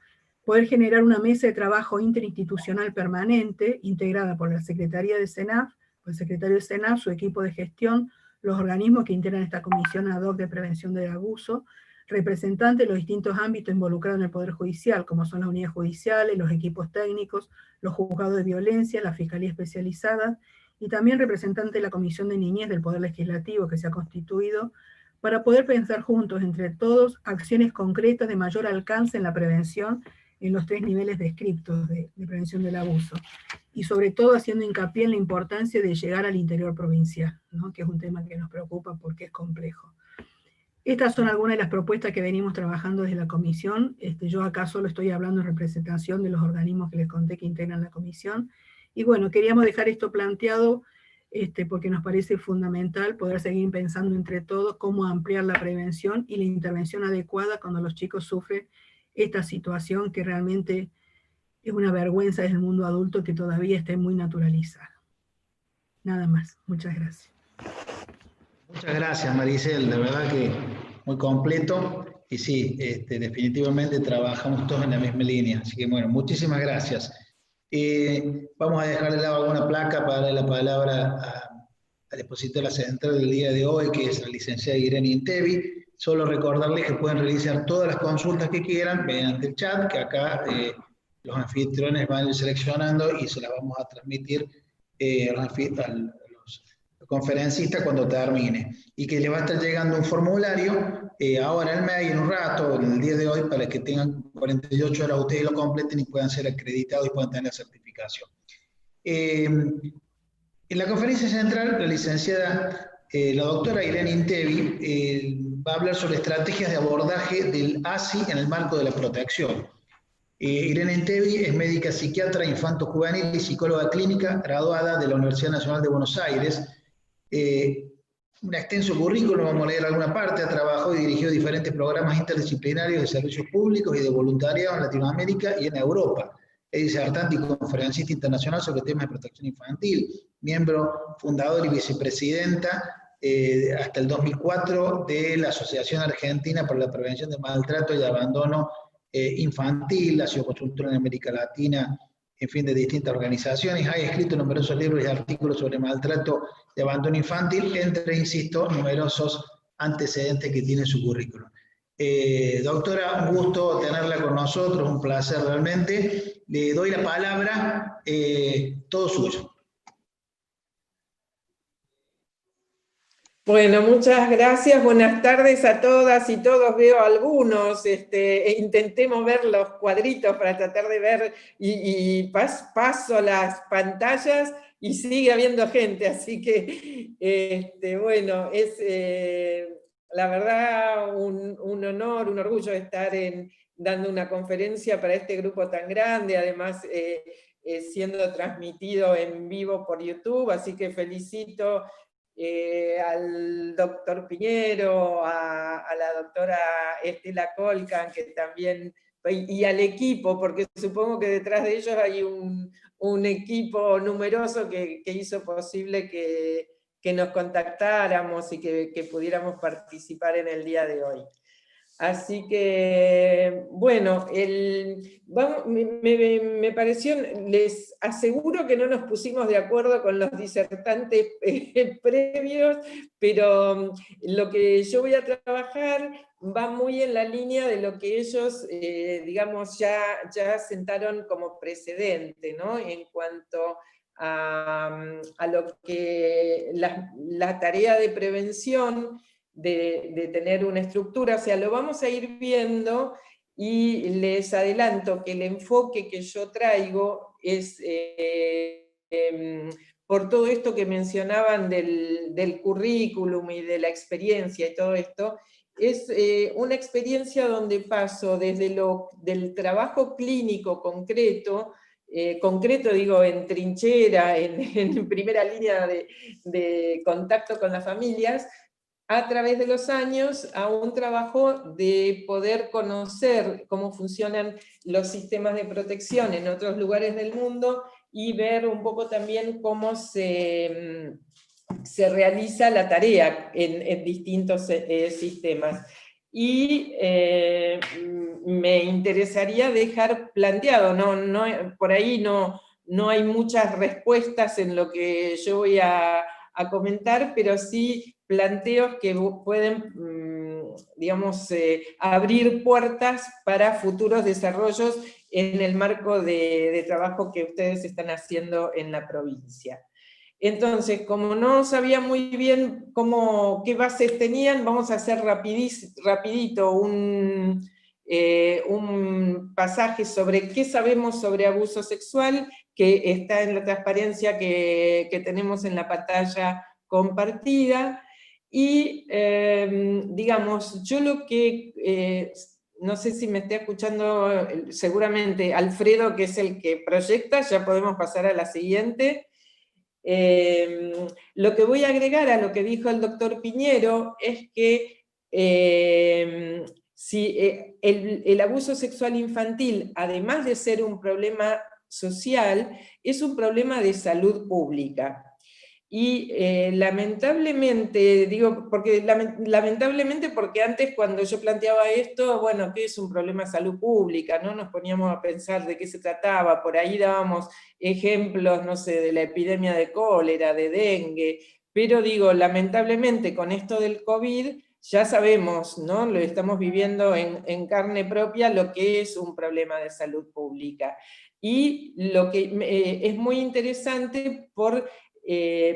poder generar una mesa de trabajo interinstitucional permanente, integrada por la Secretaría de SENAF, por el secretario de SENAF, su equipo de gestión, los organismos que integran esta comisión ad hoc de prevención del abuso, representantes de los distintos ámbitos involucrados en el Poder Judicial, como son las unidades judiciales, los equipos técnicos, los juzgados de violencia, la Fiscalía Especializada, y también representantes de la Comisión de Niñez del Poder Legislativo que se ha constituido, para poder pensar juntos, entre todos, acciones concretas de mayor alcance en la prevención en los 3 niveles descriptos de prevención del abuso, y sobre todo haciendo hincapié en la importancia de llegar al interior provincial, ¿no? Que es un tema que nos preocupa porque es complejo. Estas son algunas de las propuestas que venimos trabajando desde la comisión. Yo acá solo estoy hablando en representación de los organismos que les conté que integran la comisión, y bueno, queríamos dejar esto planteado porque nos parece fundamental poder seguir pensando entre todos cómo ampliar la prevención y la intervención adecuada cuando los chicos sufren esta situación que realmente es una vergüenza desde el mundo adulto que todavía esté muy naturalizada. Nada más, muchas gracias. Muchas gracias, Maricel, de verdad que muy completo, y sí, definitivamente trabajamos todos en la misma línea, así que bueno, muchísimas gracias. Vamos a dejar de lado alguna placa para darle la palabra al expositora central del día de hoy, que es la licenciada Irene Intevi. Solo recordarles que pueden realizar todas las consultas que quieran mediante el chat, que acá los anfitriones van a ir seleccionando y se las vamos a transmitir a los conferencistas cuando termine. Y que les va a estar llegando un formulario ahora en el mail, en un rato, en el día de hoy, para que tengan 48 horas, ustedes lo completen y puedan ser acreditados y puedan tener la certificación. En la conferencia central, la licenciada, la doctora Irene Intevi, va a hablar sobre estrategias de abordaje del ASI en el marco de la protección. Irene Intevi es médica psiquiatra infanto-juvenil y psicóloga clínica, graduada de la Universidad Nacional de Buenos Aires. Un extenso currículum, vamos a leer alguna parte, ha trabajado y dirigido diferentes programas interdisciplinarios de servicios públicos y de voluntariado en Latinoamérica y en Europa. Es disertante y conferencista internacional sobre temas de protección infantil, miembro fundador y vicepresidenta hasta el 2004 de la Asociación Argentina para la Prevención del Maltrato y Abandono Infantil, ha sido consultora en América Latina, en fin, de distintas organizaciones, ha escrito numerosos libros y artículos sobre maltrato y abandono infantil, entre, insisto, numerosos antecedentes que tiene su currículum. Doctora, un gusto tenerla con nosotros, un placer realmente. Le doy la palabra, todo suyo. Bueno, muchas gracias. Buenas tardes a todas y todos. Veo algunos. Intentemos ver los cuadritos para tratar de ver y paso las pantallas y sigue habiendo gente. Así que, bueno, es la verdad un honor, un orgullo estar dando una conferencia para este grupo tan grande, además siendo transmitido en vivo por YouTube, así que felicito al doctor Piñero, a la doctora Estela Colcan, que también y al equipo, porque supongo que detrás de ellos hay un equipo numeroso que hizo posible que nos contactáramos y que pudiéramos participar en el día de hoy. Así que, bueno, me pareció, les aseguro que no nos pusimos de acuerdo con los disertantes previos, pero lo que yo voy a trabajar va muy en la línea de lo que ellos, digamos, ya sentaron como precedente, ¿no? En cuanto a lo que la tarea de prevención, de tener una estructura, o sea, lo vamos a ir viendo, y les adelanto que el enfoque que yo traigo es, por todo esto que mencionaban del currículum y de la experiencia y todo esto, es una experiencia donde paso desde del trabajo clínico concreto, concreto digo en trinchera, en primera línea de contacto con las familias, a través de los años, a un trabajo de poder conocer cómo funcionan los sistemas de protección en otros lugares del mundo, y ver un poco también cómo se realiza la tarea en distintos sistemas. Y me interesaría dejar planteado, por ahí no hay muchas respuestas en lo que yo voy a comentar, pero sí planteos que pueden, digamos, abrir puertas para futuros desarrollos en el marco de trabajo que ustedes están haciendo en la provincia. Entonces, como no sabía muy bien qué bases tenían, vamos a hacer rapidito un pasaje sobre qué sabemos sobre abuso sexual, que está en la transparencia que tenemos en la pantalla compartida. Y, digamos, yo lo que, no sé si me está escuchando, seguramente Alfredo, que es el que proyecta, ya podemos pasar a la siguiente. Lo que voy a agregar a lo que dijo el doctor Piñero es que si el abuso sexual infantil, además de ser un problema social, es un problema de salud pública. Y lamentablemente, digo, lamentablemente porque antes cuando yo planteaba esto, bueno, ¿qué es un problema de salud pública? ¿No? Nos poníamos a pensar de qué se trataba, por ahí dábamos ejemplos, no sé, de la epidemia de cólera, de dengue, pero digo, lamentablemente con esto del COVID ya sabemos, ¿no? Lo estamos viviendo en carne propia, lo que es un problema de salud pública. Y lo que es muy interesante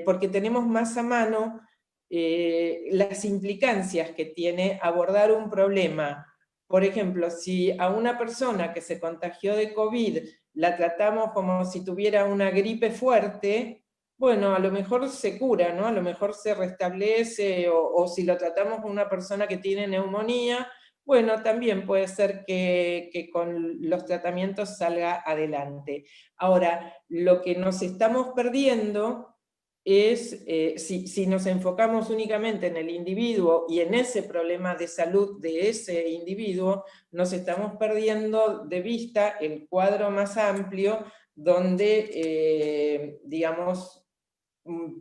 porque tenemos más a mano las implicancias que tiene abordar un problema. Por ejemplo, si a una persona que se contagió de COVID la tratamos como si tuviera una gripe fuerte, bueno, a lo mejor se cura, ¿no? A lo mejor se restablece, o si lo tratamos con una persona que tiene neumonía, bueno, también puede ser que con los tratamientos salga adelante. Ahora, lo que nos estamos perdiendo es, si nos enfocamos únicamente en el individuo y en ese problema de salud de ese individuo, nos estamos perdiendo de vista el cuadro más amplio donde, digamos,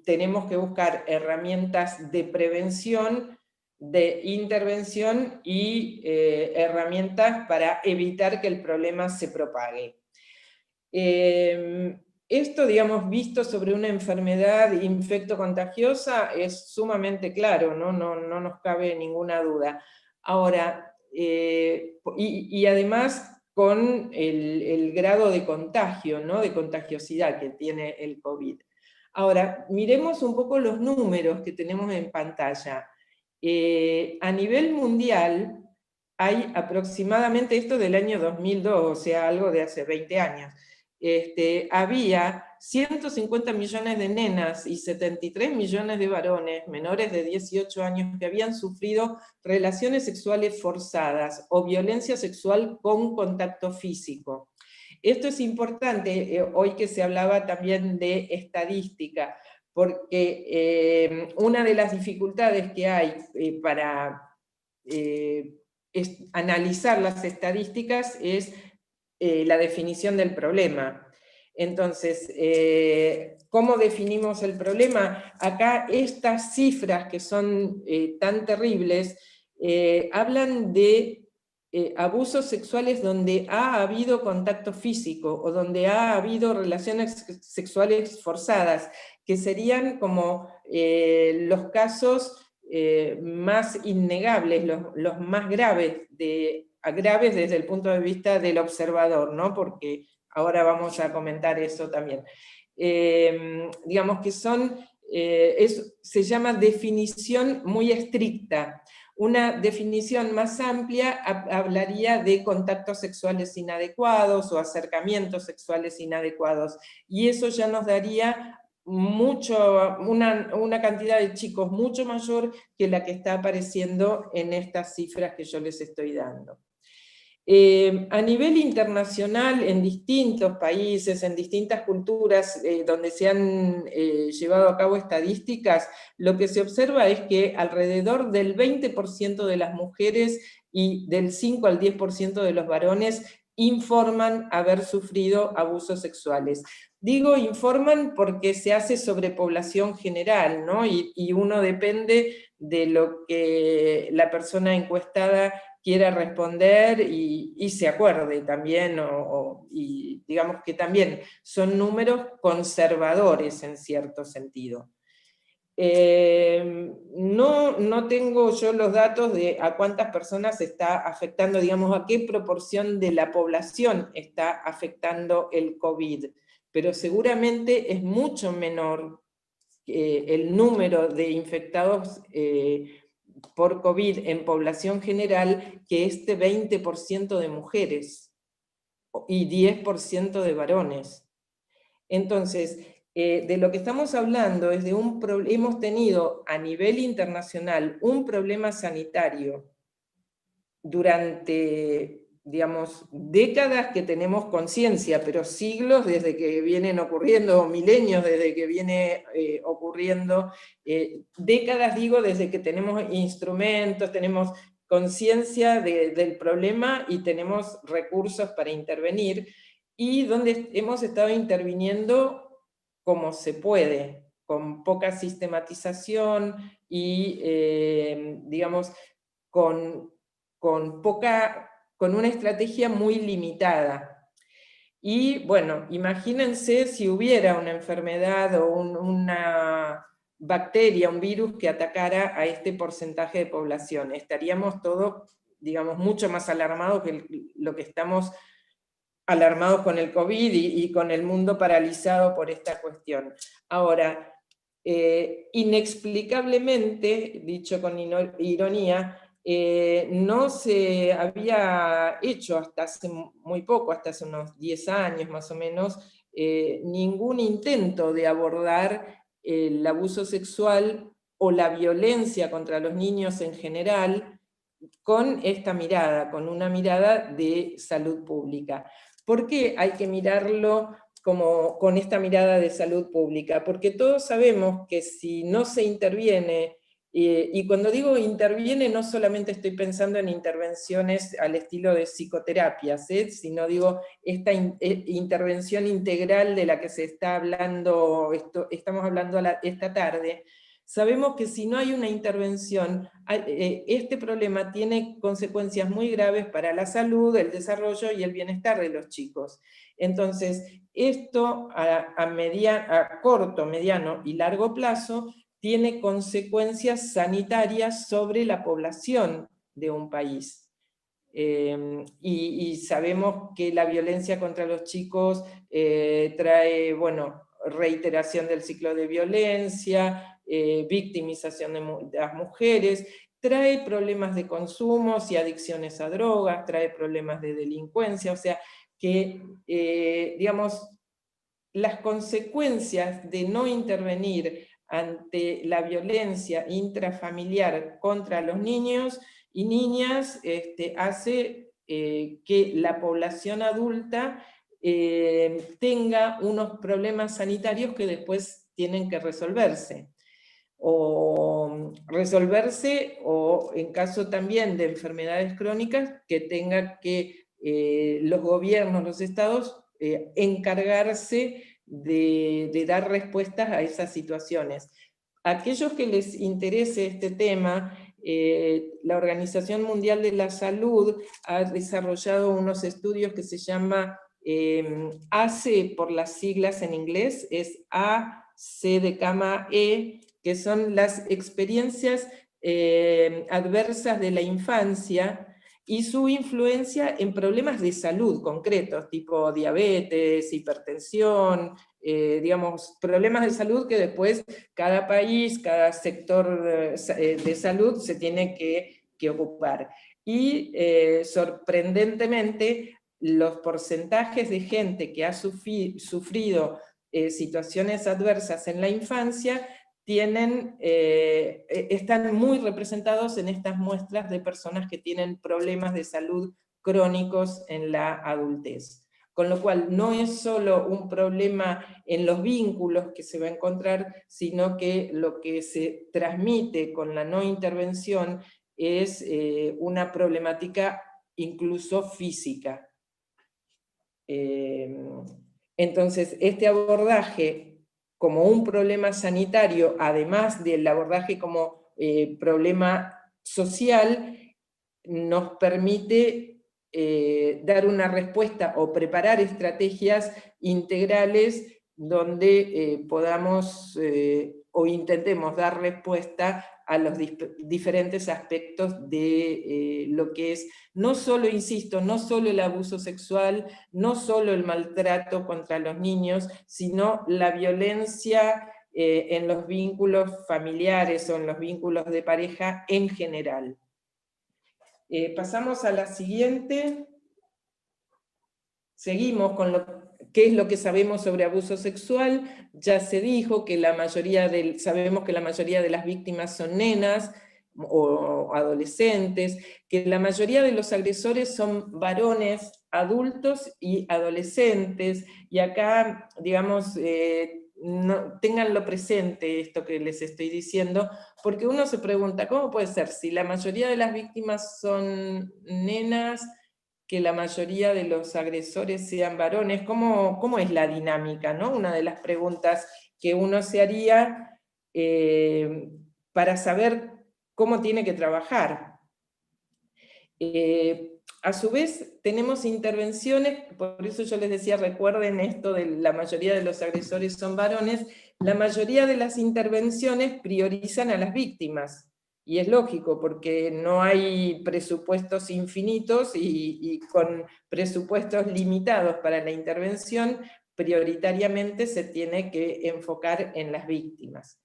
tenemos que buscar herramientas de prevención, de intervención y herramientas para evitar que el problema se propague. Esto, digamos, visto sobre una enfermedad infectocontagiosa es sumamente claro, no nos cabe ninguna duda. Ahora, y además con el grado de contagio, ¿no? De contagiosidad que tiene el COVID. Ahora, miremos un poco los números que tenemos en pantalla. A nivel mundial hay aproximadamente, esto del año 2002, o sea, algo de hace 20 años, había 150 millones de nenas y 73 millones de varones menores de 18 años que habían sufrido relaciones sexuales forzadas o violencia sexual con contacto físico. Esto es importante, hoy que se hablaba también de estadística, porque una de las dificultades que hay para analizar las estadísticas es la definición del problema. Entonces, ¿cómo definimos el problema? Acá estas cifras que son tan terribles hablan de abusos sexuales donde ha habido contacto físico o donde ha habido relaciones sexuales forzadas, que serían como los casos más innegables, los más graves, graves desde el punto de vista del observador, ¿no? Porque ahora vamos a comentar eso también. Digamos que son, se llama definición muy estricta. Una definición más amplia hablaría de contactos sexuales inadecuados o acercamientos sexuales inadecuados, y eso ya nos daría una cantidad de chicos mucho mayor que la que está apareciendo en estas cifras que yo les estoy dando. A nivel internacional, en distintos países, en distintas culturas donde se han llevado a cabo estadísticas, lo que se observa es que alrededor del 20% de las mujeres y del 5 al 10% de los varones informan haber sufrido abusos sexuales. Digo informan porque se hace sobre población general, ¿no? Y uno depende de lo que la persona encuestada quiera responder y se acuerde también, y digamos que también son números conservadores en cierto sentido. No tengo yo los datos de a cuántas personas está afectando, digamos, a qué proporción de la población está afectando el COVID, pero seguramente es mucho menor el número de infectados por COVID en población general que este 20% de mujeres y 10% de varones. Entonces, de lo que estamos hablando es de hemos tenido a nivel internacional un problema sanitario durante, digamos, décadas que tenemos conciencia, pero siglos desde que vienen ocurriendo, o milenios desde que viene ocurriendo, décadas digo desde que tenemos instrumentos, tenemos conciencia del problema y tenemos recursos para intervenir, y donde hemos estado interviniendo como se puede, con poca sistematización y, digamos, con una estrategia muy limitada. Y bueno, imagínense si hubiera una enfermedad o una bacteria, un virus que atacara a este porcentaje de población. Estaríamos todos, digamos, mucho más alarmados que lo que estamos alarmados con el COVID y con el mundo paralizado por esta cuestión. Ahora, inexplicablemente, dicho con ironía, no se había hecho hasta hace muy poco, hasta hace unos 10 años más o menos, ningún intento de abordar el abuso sexual o la violencia contra los niños en general con esta mirada, con una mirada de salud pública. ¿Por qué hay que mirarlo con esta mirada de salud pública? Porque todos sabemos que si no se interviene, y cuando digo interviene no solamente estoy pensando en intervenciones al estilo de psicoterapias, sino digo esta intervención integral de la que se está hablando, estamos hablando esta tarde. Sabemos que si no hay una intervención, este problema tiene consecuencias muy graves para la salud, el desarrollo y el bienestar de los chicos. Entonces, esto a corto, mediano y largo plazo tiene consecuencias sanitarias sobre la población de un país. Y sabemos que la violencia contra los chicos trae, bueno, reiteración del ciclo de violencia, victimización de las mujeres, trae problemas de consumos y adicciones a drogas, trae problemas de delincuencia, o sea que, digamos, las consecuencias de no intervenir ante la violencia intrafamiliar contra los niños y niñas hace que la población adulta tenga unos problemas sanitarios que después tienen que resolverse. o resolverse, o en caso también de enfermedades crónicas, que tenga que los gobiernos, los estados, encargarse de dar respuestas a esas situaciones. Aquellos que les interese este tema, la Organización Mundial de la Salud ha desarrollado unos estudios que se llama ACE, por las siglas en inglés, es AC de cama E, que son las experiencias adversas de la infancia y su influencia en problemas de salud concretos, tipo diabetes, hipertensión, digamos, problemas de salud que después cada país, cada sector de salud se tiene que ocupar. Y sorprendentemente, los porcentajes de gente que ha sufrido situaciones adversas en la infancia están muy representados en estas muestras de personas que tienen problemas de salud crónicos en la adultez. Con lo cual no es solo un problema en los vínculos que se va a encontrar, sino que lo que se transmite con la no intervención es una problemática incluso física. Entonces, este abordaje como un problema sanitario, además del abordaje como problema social, nos permite dar una respuesta o preparar estrategias integrales donde podamos o intentemos dar respuesta a los diferentes aspectos de lo que es, no solo, insisto, no solo el abuso sexual, no solo el maltrato contra los niños, sino la violencia en los vínculos familiares o en los vínculos de pareja en general. Pasamos a la siguiente. Seguimos con qué es lo que sabemos sobre abuso sexual. Ya se dijo que sabemos que la mayoría de las víctimas son nenas o adolescentes, que la mayoría de los agresores son varones, adultos y adolescentes, y acá, digamos, ténganlo presente esto que les estoy diciendo, porque uno se pregunta, ¿cómo puede ser? Si la mayoría de las víctimas son nenas, que la mayoría de los agresores sean varones, ¿cómo es la dinámica, ¿no? Una de las preguntas que uno se haría para saber cómo tiene que trabajar. A su vez, tenemos intervenciones, por eso yo les decía, recuerden esto de la mayoría de los agresores son varones, la mayoría de las intervenciones priorizan a las víctimas. Y es lógico, porque no hay presupuestos infinitos y con presupuestos limitados para la intervención, prioritariamente se tiene que enfocar en las víctimas.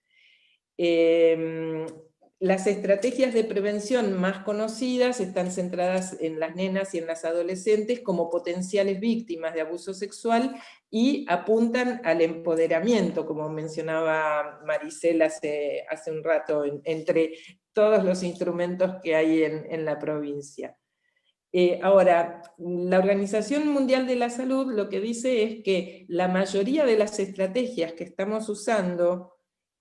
Las estrategias de prevención más conocidas están centradas en las nenas y en las adolescentes como potenciales víctimas de abuso sexual y apuntan al empoderamiento, como mencionaba Maricela hace un rato, entre todos los instrumentos que hay en la provincia. Ahora, la Organización Mundial de la Salud lo que dice es que la mayoría de las estrategias que estamos usando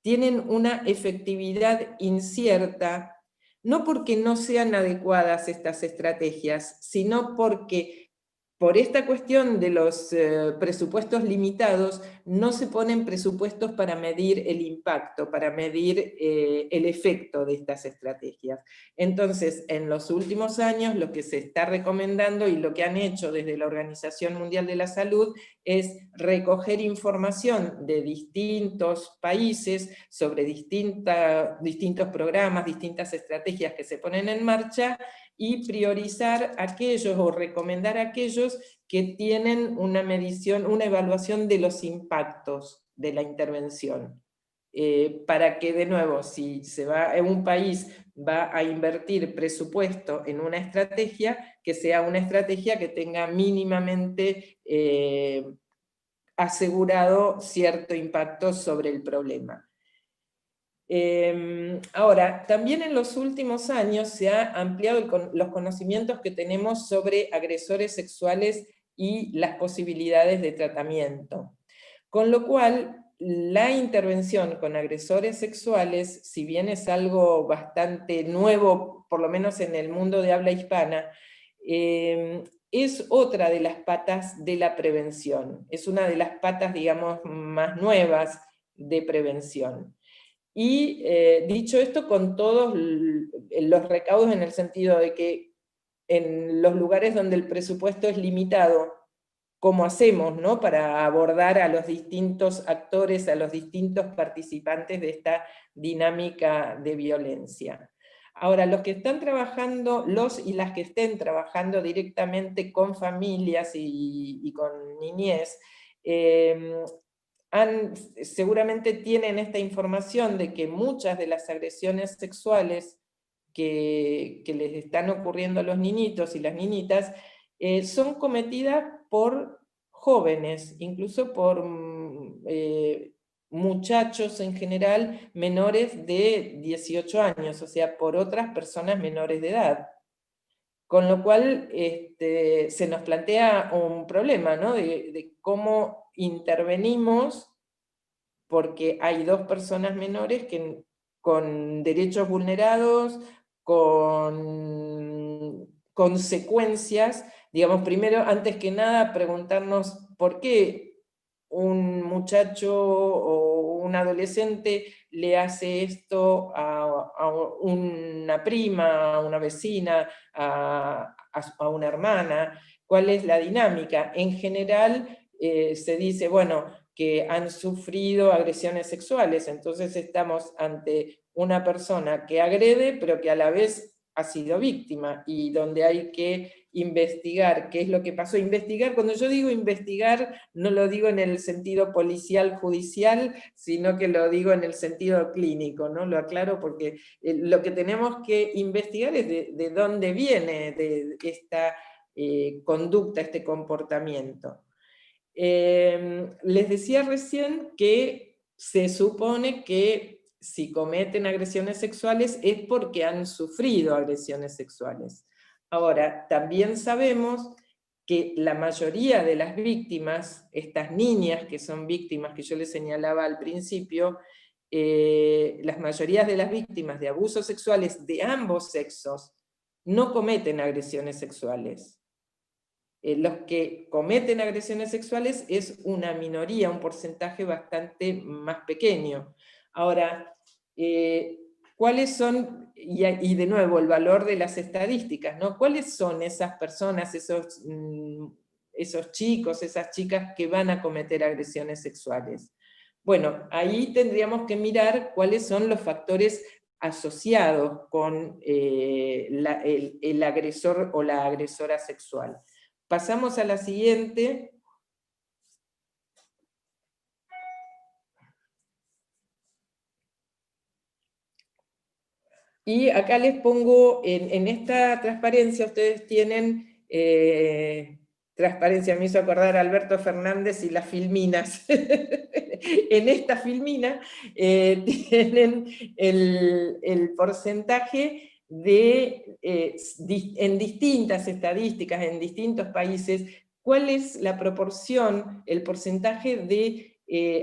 tienen una efectividad incierta, no porque no sean adecuadas estas estrategias, sino porque por esta cuestión de los presupuestos limitados, no se ponen presupuestos para medir el impacto, para medir el efecto de estas estrategias. Entonces, en los últimos años, lo que se está recomendando y lo que han hecho desde la Organización Mundial de la Salud es recoger información de distintos países sobre distintos programas, distintas estrategias que se ponen en marcha, y priorizar aquellos o recomendar aquellos que tienen una medición, una evaluación de los impactos de la intervención. Para que, de nuevo, si un país va a invertir presupuesto en una estrategia, que sea una estrategia que tenga mínimamente asegurado cierto impacto sobre el problema. Ahora, también en los últimos años se han ampliado los conocimientos que tenemos sobre agresores sexuales y las posibilidades de tratamiento. Con lo cual, la intervención con agresores sexuales, si bien es algo bastante nuevo, por lo menos en el mundo de habla hispana, es otra de las patas de la prevención, es una de las patas, digamos, más nuevas de prevención. Y dicho esto, con todos los recaudos, en el sentido de que en los lugares donde el presupuesto es limitado, ¿cómo hacemos, ¿no?, para abordar a los distintos actores, a los distintos participantes de esta dinámica de violencia? Ahora, los que están trabajando, los y las que estén trabajando directamente con familias y con niñez, seguramente tienen esta información de que muchas de las agresiones sexuales que les están ocurriendo a los niñitos y las niñitas son cometidas por jóvenes, incluso por muchachos en general menores de 18 años, o sea, por otras personas menores de edad. Con lo cual se nos plantea un problema, ¿no?, de cómo intervenimos, porque hay dos personas menores que, con derechos vulnerados, con consecuencias, digamos, primero, antes que nada, preguntarnos por qué un muchacho o un adolescente le hace esto a una prima, a una vecina, a una hermana, cuál es la dinámica. En general se dice, bueno, que han sufrido agresiones sexuales, entonces estamos ante una persona que agrede, pero que a la vez ha sido víctima, y donde hay que investigar qué es lo que pasó. Investigar, cuando yo digo investigar, no lo digo en el sentido policial, judicial, sino que lo digo en el sentido clínico, ¿no? Lo aclaro porque lo que tenemos que investigar es de dónde viene de esta conducta, este comportamiento. Les decía recién que se supone que si cometen agresiones sexuales es porque han sufrido agresiones sexuales. Ahora, también sabemos que la mayoría de las víctimas, estas niñas que son víctimas que yo les señalaba al principio, las mayorías de las víctimas de abusos sexuales de ambos sexos no cometen agresiones sexuales. Los que cometen agresiones sexuales es una minoría, un porcentaje bastante más pequeño. Ahora, ¿cuáles son, y de nuevo, el valor de las estadísticas, ¿no? ¿Cuáles son esas personas, esos chicos, esas chicas que van a cometer agresiones sexuales? Bueno, ahí tendríamos que mirar cuáles son los factores asociados con el agresor o la agresora sexual. Pasamos a la siguiente. Y acá les pongo, en esta transparencia ustedes tienen, transparencia me hizo acordar a Alberto Fernández y las filminas. En esta filmina tienen el porcentaje en distintas estadísticas, en distintos países, cuál es la proporción, el porcentaje de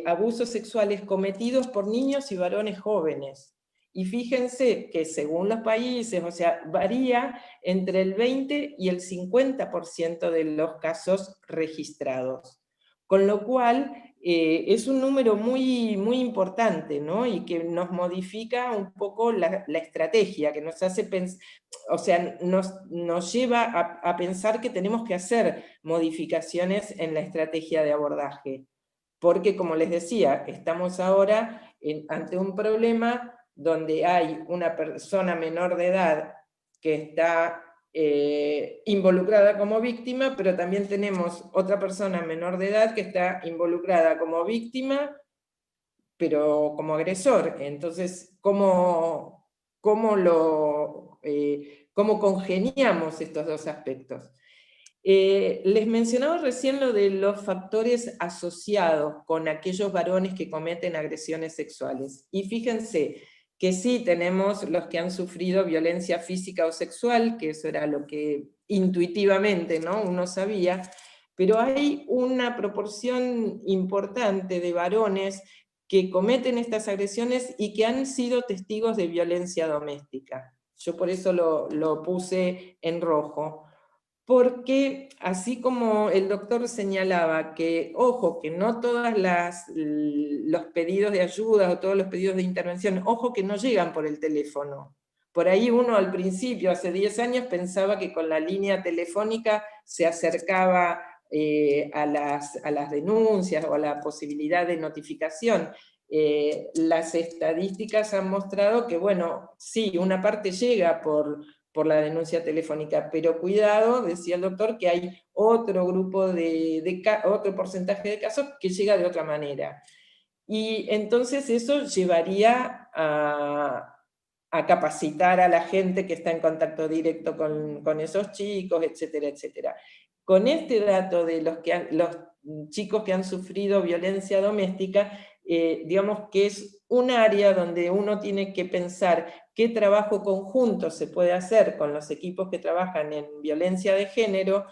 abusos sexuales cometidos por niños y varones jóvenes. Y fíjense que según los países, o sea, varía entre el 20 y el 50% de los casos registrados. Con lo cual, es un número muy, muy importante, ¿no? Y que nos modifica un poco la estrategia, que nos hace pensar, o sea, nos lleva a pensar que tenemos que hacer modificaciones en la estrategia de abordaje. Porque, como les decía, estamos ahora ante un problema donde hay una persona menor de edad que está involucrada como víctima, pero también tenemos otra persona menor de edad que está involucrada como víctima, pero como agresor. Entonces, ¿cómo congeniamos estos dos aspectos? Les mencionaba recién lo de los factores asociados con aquellos varones que cometen agresiones sexuales. Y fíjense que sí tenemos los que han sufrido violencia física o sexual, que eso era lo que intuitivamente, ¿no?, uno sabía, pero hay una proporción importante de varones que cometen estas agresiones y que han sido testigos de violencia doméstica. Yo por eso lo puse en rojo. Porque así como el doctor señalaba que, ojo, que no todos los pedidos de ayuda o todos los pedidos de intervención, ojo que no llegan por el teléfono. Por ahí uno al principio, hace 10 años, pensaba que con la línea telefónica se acercaba a las denuncias o a la posibilidad de notificación. Las estadísticas han mostrado que, bueno, sí, una parte llega por la denuncia telefónica, pero cuidado, decía el doctor, que hay otro grupo otro porcentaje de casos que llega de otra manera. Y entonces eso llevaría a capacitar a la gente que está en contacto directo con esos chicos, etcétera, etcétera. Con este dato de los chicos que han sufrido violencia doméstica, digamos que es un área donde uno tiene que pensar qué trabajo conjunto se puede hacer con los equipos que trabajan en violencia de género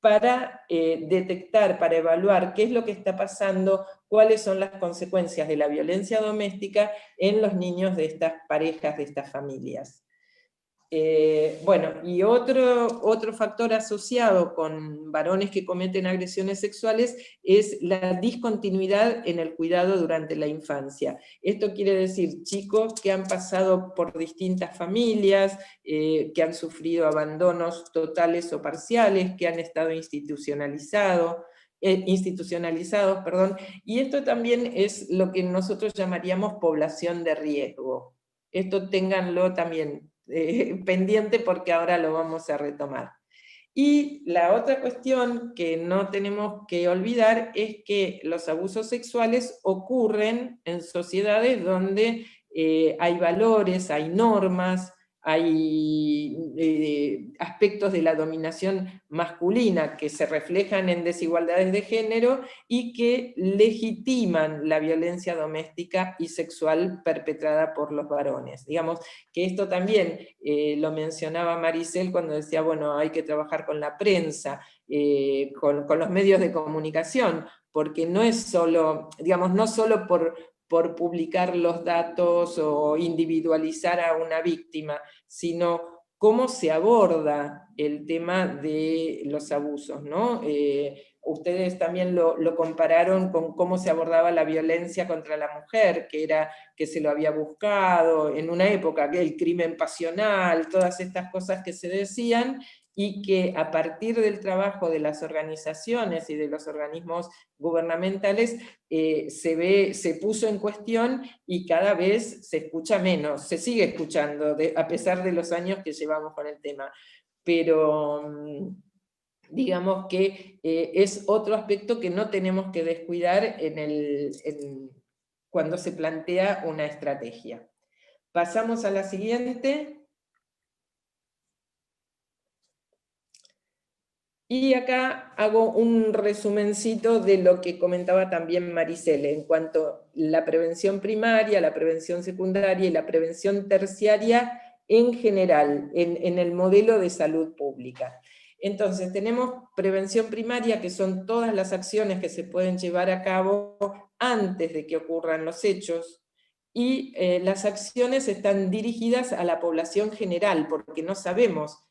para detectar, para evaluar qué es lo que está pasando, cuáles son las consecuencias de la violencia doméstica en los niños de estas parejas, de estas familias. Bueno, y otro factor asociado con varones que cometen agresiones sexuales es la discontinuidad en el cuidado durante la infancia. Esto quiere decir chicos que han pasado por distintas familias, que han sufrido abandonos totales o parciales, que han estado institucionalizados, y esto también es lo que nosotros llamaríamos población de riesgo. Esto ténganlo también pendiente porque ahora lo vamos a retomar. Y la otra cuestión que no tenemos que olvidar es que los abusos sexuales ocurren en sociedades donde hay valores, hay normas, hay aspectos de la dominación masculina que se reflejan en desigualdades de género y que legitiman la violencia doméstica y sexual perpetrada por los varones. Digamos que esto también lo mencionaba Maricel cuando decía, bueno, hay que trabajar con la prensa, con los medios de comunicación, porque no es solo, digamos, no solo por publicar los datos o individualizar a una víctima, sino cómo se aborda el tema de los abusos, ¿no? Ustedes también lo compararon con cómo se abordaba la violencia contra la mujer, que era que se lo había buscado, en una época que el crimen pasional, todas estas cosas que se decían, y que a partir del trabajo de las organizaciones y de los organismos gubernamentales se puso en cuestión y cada vez se escucha menos, se sigue escuchando, a pesar de los años que llevamos con el tema. Pero digamos que es otro aspecto que no tenemos que descuidar cuando se plantea una estrategia. Pasamos a la siguiente. Y acá hago un resumencito de lo que comentaba también Maricel, en cuanto a la prevención primaria, la prevención secundaria y la prevención terciaria en general, en el modelo de salud pública. Entonces, tenemos prevención primaria, que son todas las acciones que se pueden llevar a cabo antes de que ocurran los hechos, y las acciones están dirigidas a la población general, porque no sabemos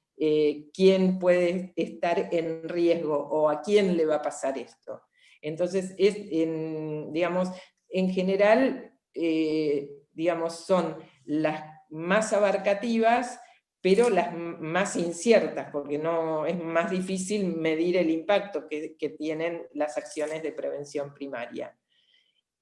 quién puede estar en riesgo o a quién le va a pasar esto. Entonces, digamos, en general, digamos, son las más abarcativas, pero las más inciertas, porque no, es más difícil medir el impacto que tienen las acciones de prevención primaria.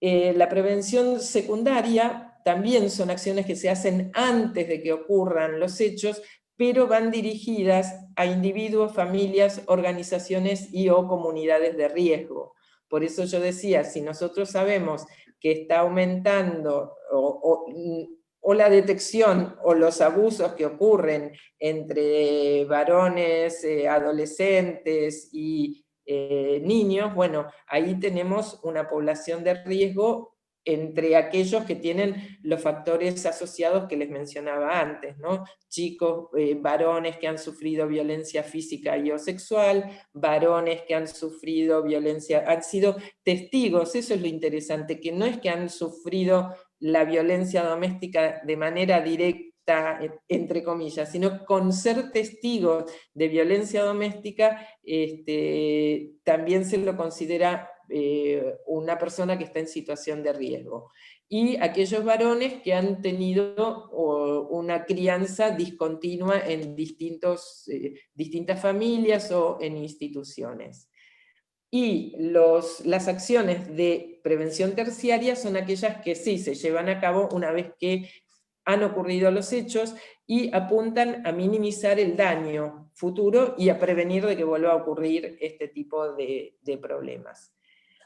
La prevención secundaria también son acciones que se hacen antes de que ocurran los hechos, pero van dirigidas a individuos, familias, organizaciones y o comunidades de riesgo. Por eso yo decía, si nosotros sabemos que está aumentando o la detección o los abusos que ocurren entre varones, adolescentes y niños, bueno, ahí tenemos una población de riesgo entre aquellos que tienen los factores asociados que les mencionaba antes, ¿no? Chicos, varones que han sufrido violencia física y o sexual, varones que han sufrido violencia, han sido testigos, eso es lo interesante, que no es que han sufrido la violencia doméstica de manera directa, entre comillas, sino con ser testigos de violencia doméstica, también se lo considera una persona que está en situación de riesgo. Y aquellos varones que han tenido una crianza discontinua en distintas familias o en instituciones. Y las acciones de prevención terciaria son aquellas que sí se llevan a cabo una vez que han ocurrido los hechos y apuntan a minimizar el daño futuro y a prevenir de que vuelva a ocurrir este tipo de problemas.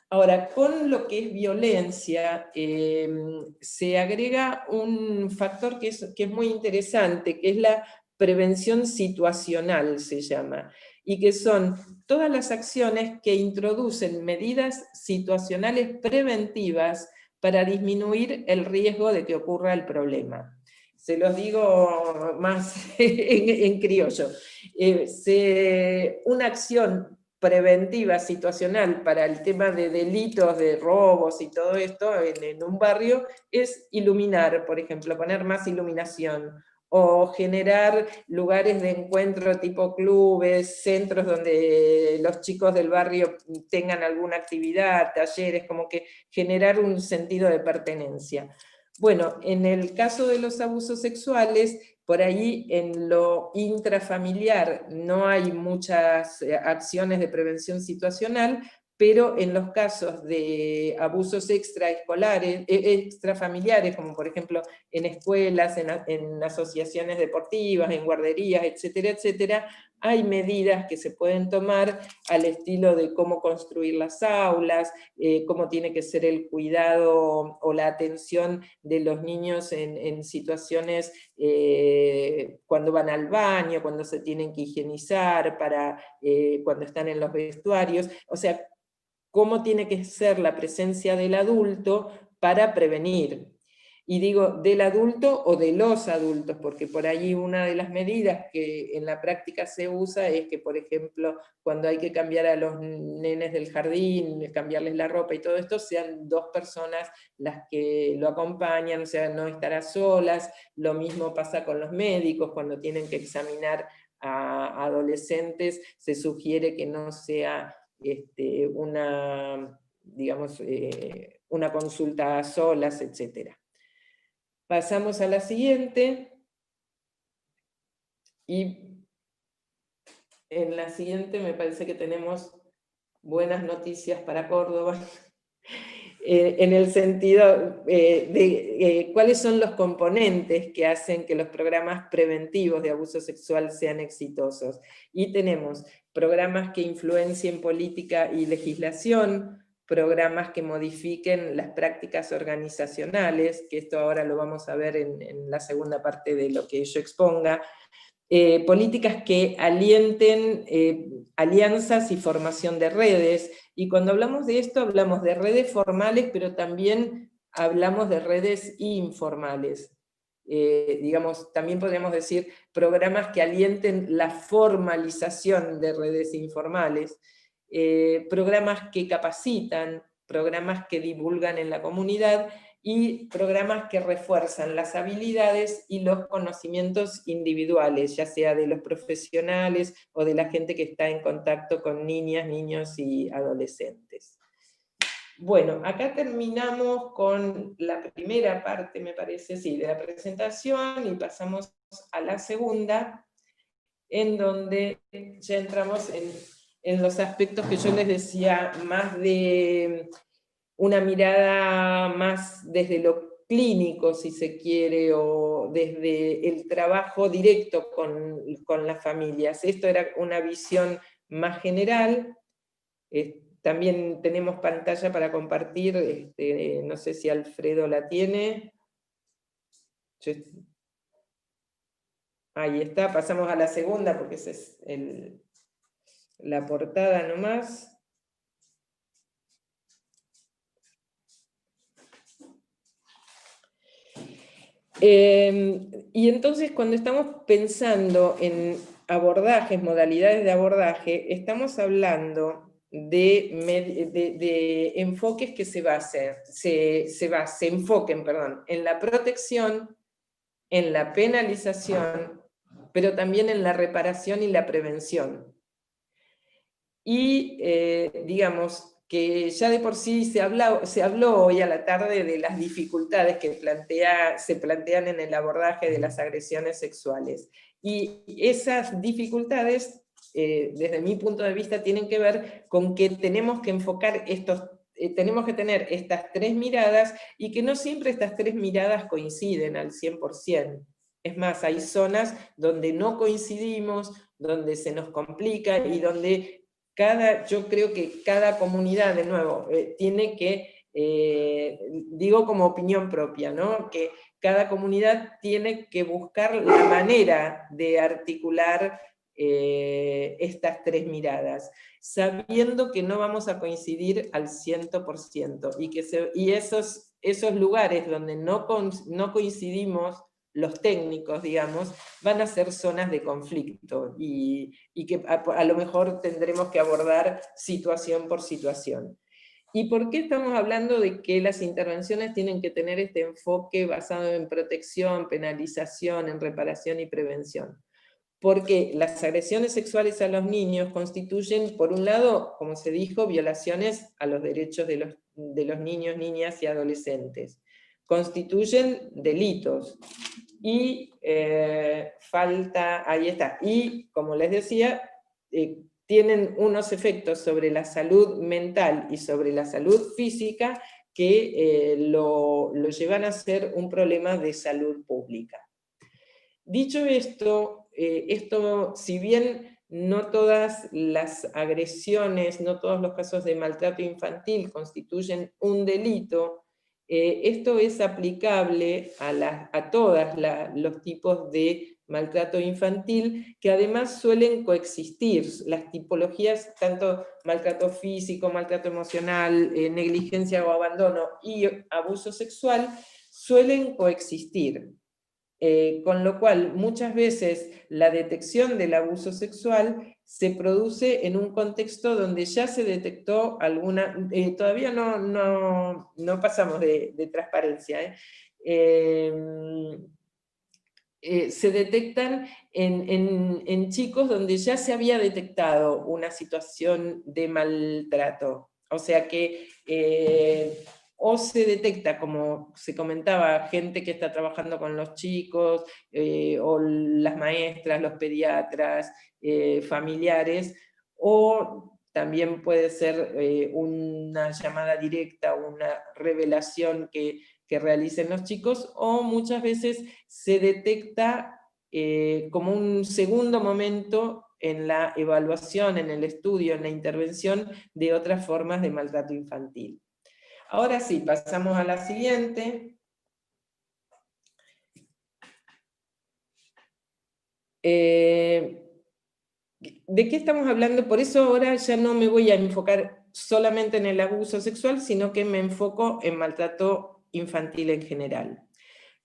Ahora, con lo que es violencia, se agrega un factor que es muy interesante, que es la prevención situacional, se llama, y que son todas las acciones que introducen medidas situacionales preventivas para disminuir el riesgo de que ocurra el problema. Se los digo más en criollo. Una acción preventiva situacional para el tema de delitos, de robos y todo esto en un barrio es iluminar, por ejemplo, poner más iluminación, o generar lugares de encuentro tipo clubes, centros donde los chicos del barrio tengan alguna actividad, talleres, como que generar un sentido de pertenencia. Bueno, en el caso de los abusos sexuales, por ahí en lo intrafamiliar no hay muchas acciones de prevención situacional, pero en los casos de abusos extraescolares, extrafamiliares, como por ejemplo en escuelas, en asociaciones deportivas, en guarderías, etcétera, etcétera, hay medidas que se pueden tomar al estilo de cómo construir las aulas, cómo tiene que ser el cuidado o la atención de los niños en situaciones cuando van al baño, cuando se tienen que higienizar, cuando están en los vestuarios, o sea, cómo tiene que ser la presencia del adulto para prevenir. Y digo del adulto o de los adultos, porque por ahí una de las medidas que en la práctica se usa es que, por ejemplo, cuando hay que cambiar a los nenes del jardín, cambiarles la ropa y todo esto, sean dos personas las que lo acompañan, o sea, no estar a solas. Lo mismo pasa con los médicos, cuando tienen que examinar a adolescentes, se sugiere que no sea digamos, una consulta a solas, etc. Pasamos a la siguiente, y en la siguiente me parece que tenemos buenas noticias para Córdoba, en el sentido de cuáles son los componentes que hacen que los programas preventivos de abuso sexual sean exitosos. Y tenemos programas que influencien política y legislación, programas que modifiquen las prácticas organizacionales, que esto ahora lo vamos a ver en la segunda parte de lo que yo exponga, políticas que alienten alianzas y formación de redes, y cuando hablamos de esto hablamos de redes formales, pero también hablamos de redes informales. Digamos, también podríamos decir programas que alienten la formalización de redes informales, programas que capacitan, programas que divulgan en la comunidad, y programas que refuerzan las habilidades y los conocimientos individuales, ya sea de los profesionales o de la gente que está en contacto con niñas, niños y adolescentes. Bueno, acá terminamos con la primera parte, me parece, sí, de la presentación, y pasamos a la segunda, en donde ya entramos en los aspectos que yo les decía, más de una mirada más desde lo clínico, si se quiere, o desde el trabajo directo con las familias. Esto era una visión más general. También tenemos pantalla para compartir, no sé si Alfredo la tiene. Ahí está, pasamos a la segunda, porque esa es la portada nomás. Y entonces cuando estamos pensando en abordajes, modalidades de abordaje, estamos hablando de enfoques que se enfoquen, perdón, en la protección, en la penalización, pero también en la reparación y la prevención. Y digamos que ya de por sí se habló hoy a la tarde de las dificultades que se plantean en el abordaje de las agresiones sexuales. Y esas dificultades, desde mi punto de vista, tienen que ver con que tenemos que enfocar tenemos que tener estas tres miradas, y que no siempre estas tres miradas coinciden al 100%. Es más, hay zonas donde no coincidimos, donde se nos complica y donde yo creo que cada comunidad, de nuevo, tiene que, digo como opinión propia, ¿no? Que cada comunidad tiene que buscar la manera de articular estas tres miradas, sabiendo que no vamos a coincidir al 100%, y esos lugares donde no coincidimos los técnicos, digamos, van a ser zonas de conflicto, y que a lo mejor tendremos que abordar situación por situación. ¿Y por qué estamos hablando de que las intervenciones tienen que tener este enfoque basado en protección, penalización, en reparación y prevención? Porque las agresiones sexuales a los niños constituyen, por un lado, como se dijo, violaciones a los derechos de los niños, niñas y adolescentes. Constituyen delitos. Y ahí está. Y, como les decía, tienen unos efectos sobre la salud mental y sobre la salud física que lo llevan a ser un problema de salud pública. Dicho esto, si bien no todas las agresiones, no todos los casos de maltrato infantil constituyen un delito, esto es aplicable a todos los tipos de maltrato infantil, que además suelen coexistir. Las tipologías, tanto maltrato físico, maltrato emocional, negligencia o abandono y abuso sexual, suelen coexistir. Con lo cual, muchas veces la detección del abuso sexual se produce en un contexto donde ya se detectó todavía no pasamos de transparencia, se detectan en chicos donde ya se había detectado una situación de maltrato. O sea que o se detecta, como se comentaba, gente que está trabajando con los chicos, o las maestras, los pediatras, familiares, o también puede ser una llamada directa, una revelación que realicen los chicos, o muchas veces se detecta como un segundo momento en la evaluación, en el estudio, en la intervención de otras formas de maltrato infantil. Ahora sí, pasamos a la siguiente. ¿De qué estamos hablando? Por eso ahora ya no me voy a enfocar solamente en el abuso sexual, sino que me enfoco en maltrato infantil en general.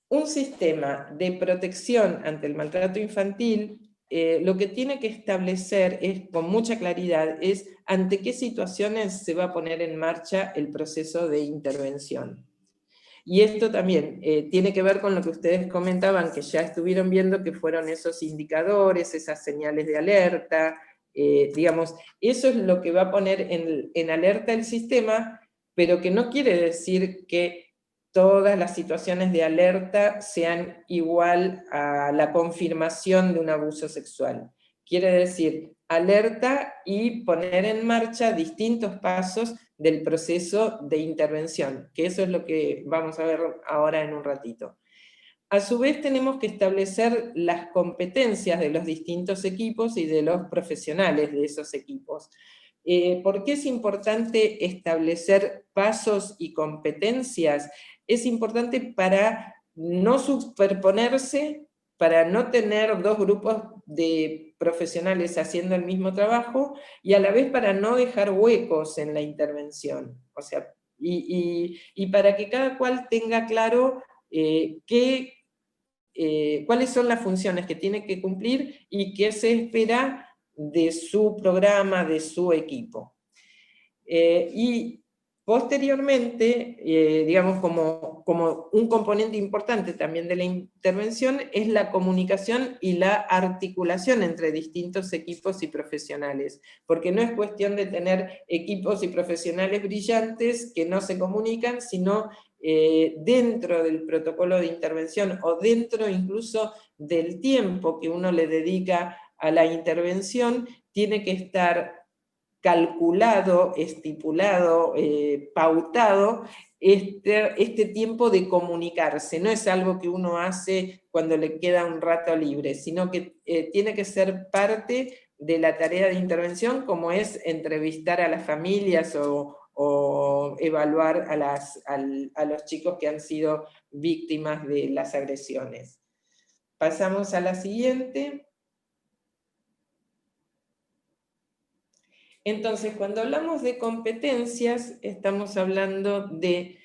Un sistema de protección ante el maltrato infantil, lo que tiene que establecer con mucha claridad es ante qué situaciones se va a poner en marcha el proceso de intervención. Y esto también tiene que ver con lo que ustedes comentaban, que ya estuvieron viendo, que fueron esos indicadores, esas señales de alerta, digamos, eso es lo que va a poner en alerta el sistema, pero que no quiere decir que todas las situaciones de alerta sean igual a la confirmación de un abuso sexual. Quiere decir alerta y poner en marcha distintos pasos del proceso de intervención, que eso es lo que vamos a ver ahora en un ratito. A su vez tenemos que establecer las competencias de los distintos equipos y de los profesionales de esos equipos. ¿Por qué es importante establecer pasos y competencias? Es importante para no superponerse, para no tener dos grupos de profesionales haciendo el mismo trabajo, y a la vez para no dejar huecos en la intervención. O sea, y para que cada cual tenga claro qué cuáles son las funciones que tiene que cumplir y qué se espera de su programa, de su equipo. Y posteriormente, digamos como un componente importante también de la intervención, es la comunicación y la articulación entre distintos equipos y profesionales, porque no es cuestión de tener equipos y profesionales brillantes que no se comunican, sino dentro del protocolo de intervención, o dentro incluso del tiempo que uno le dedica a la intervención, tiene que estar calculado, estipulado, pautado, este tiempo de comunicarse. No es algo que uno hace cuando le queda un rato libre, sino que tiene que ser parte de la tarea de intervención, como es entrevistar a las familias o evaluar a los chicos que han sido víctimas de las agresiones. Pasamos a la siguiente. Entonces, cuando hablamos de competencias, estamos hablando de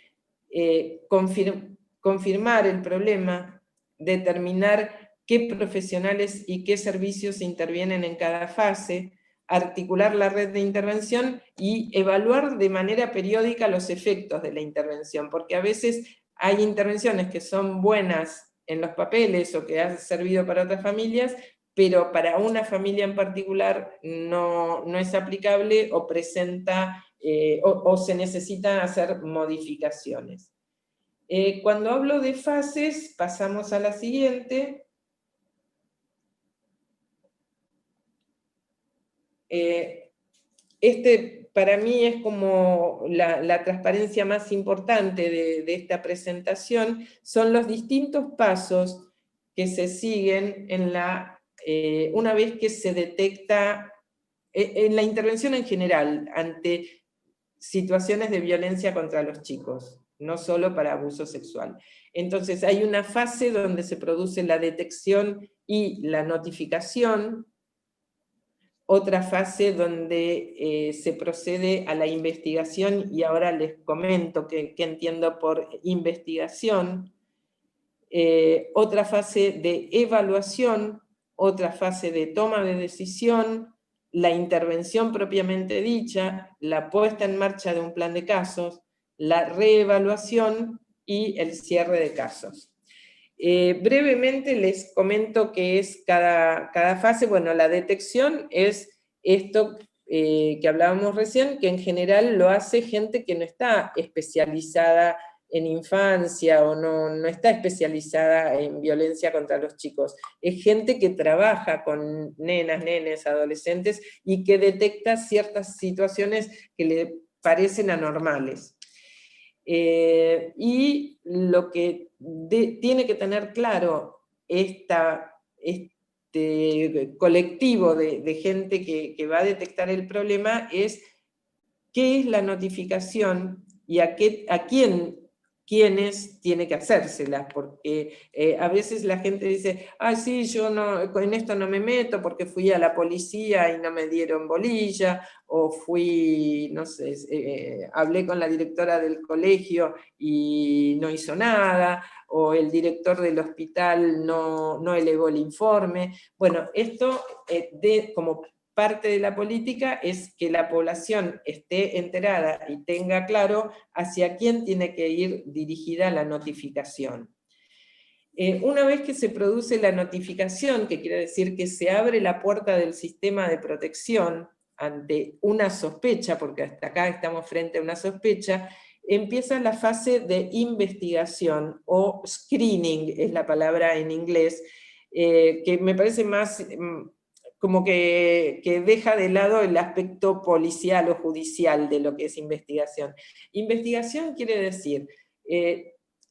confirmar el problema, determinar qué profesionales y qué servicios intervienen en cada fase, articular la red de intervención y evaluar de manera periódica los efectos de la intervención, porque a veces hay intervenciones que son buenas en los papeles o que han servido para otras familias, pero para una familia en particular no es aplicable o presenta o se necesitan hacer modificaciones. Cuando hablo de fases, pasamos a la siguiente. Para mí es como la transparencia más importante de esta presentación, son los distintos pasos que se siguen una vez que se detecta, en la intervención en general, ante situaciones de violencia contra los chicos, no solo para abuso sexual. Entonces hay una fase donde se produce la detección y la notificación, otra fase donde se procede a la investigación, y ahora les comento qué entiendo por investigación, otra fase de evaluación, otra fase de toma de decisión, la intervención propiamente dicha, la puesta en marcha de un plan de casos, la reevaluación y el cierre de casos. Brevemente les comento qué es cada fase. Bueno, la detección es esto que hablábamos recién, que en general lo hace gente que no está especializada en infancia o no está especializada en violencia contra los chicos. Es gente que trabaja con nenas, nenes, adolescentes y que detecta ciertas situaciones que le parecen anormales. Y lo que tiene que tener claro este colectivo de gente que va a detectar el problema es qué es la notificación y a quiénes tiene que hacérselas, porque a veces la gente dice, sí, yo en esto no me meto porque fui a la policía y no me dieron bolilla, o fui, no sé, hablé con la directora del colegio y no hizo nada, o el director del hospital no elevó el informe. Bueno, esto como parte de la política es que la población esté enterada y tenga claro hacia quién tiene que ir dirigida la notificación. Una vez que se produce la notificación, que quiere decir que se abre la puerta del sistema de protección ante una sospecha, porque hasta acá estamos frente a una sospecha, empieza la fase de investigación, o screening es la palabra en inglés, que me parece más como que deja de lado el aspecto policial o judicial de lo que es investigación. Investigación quiere decir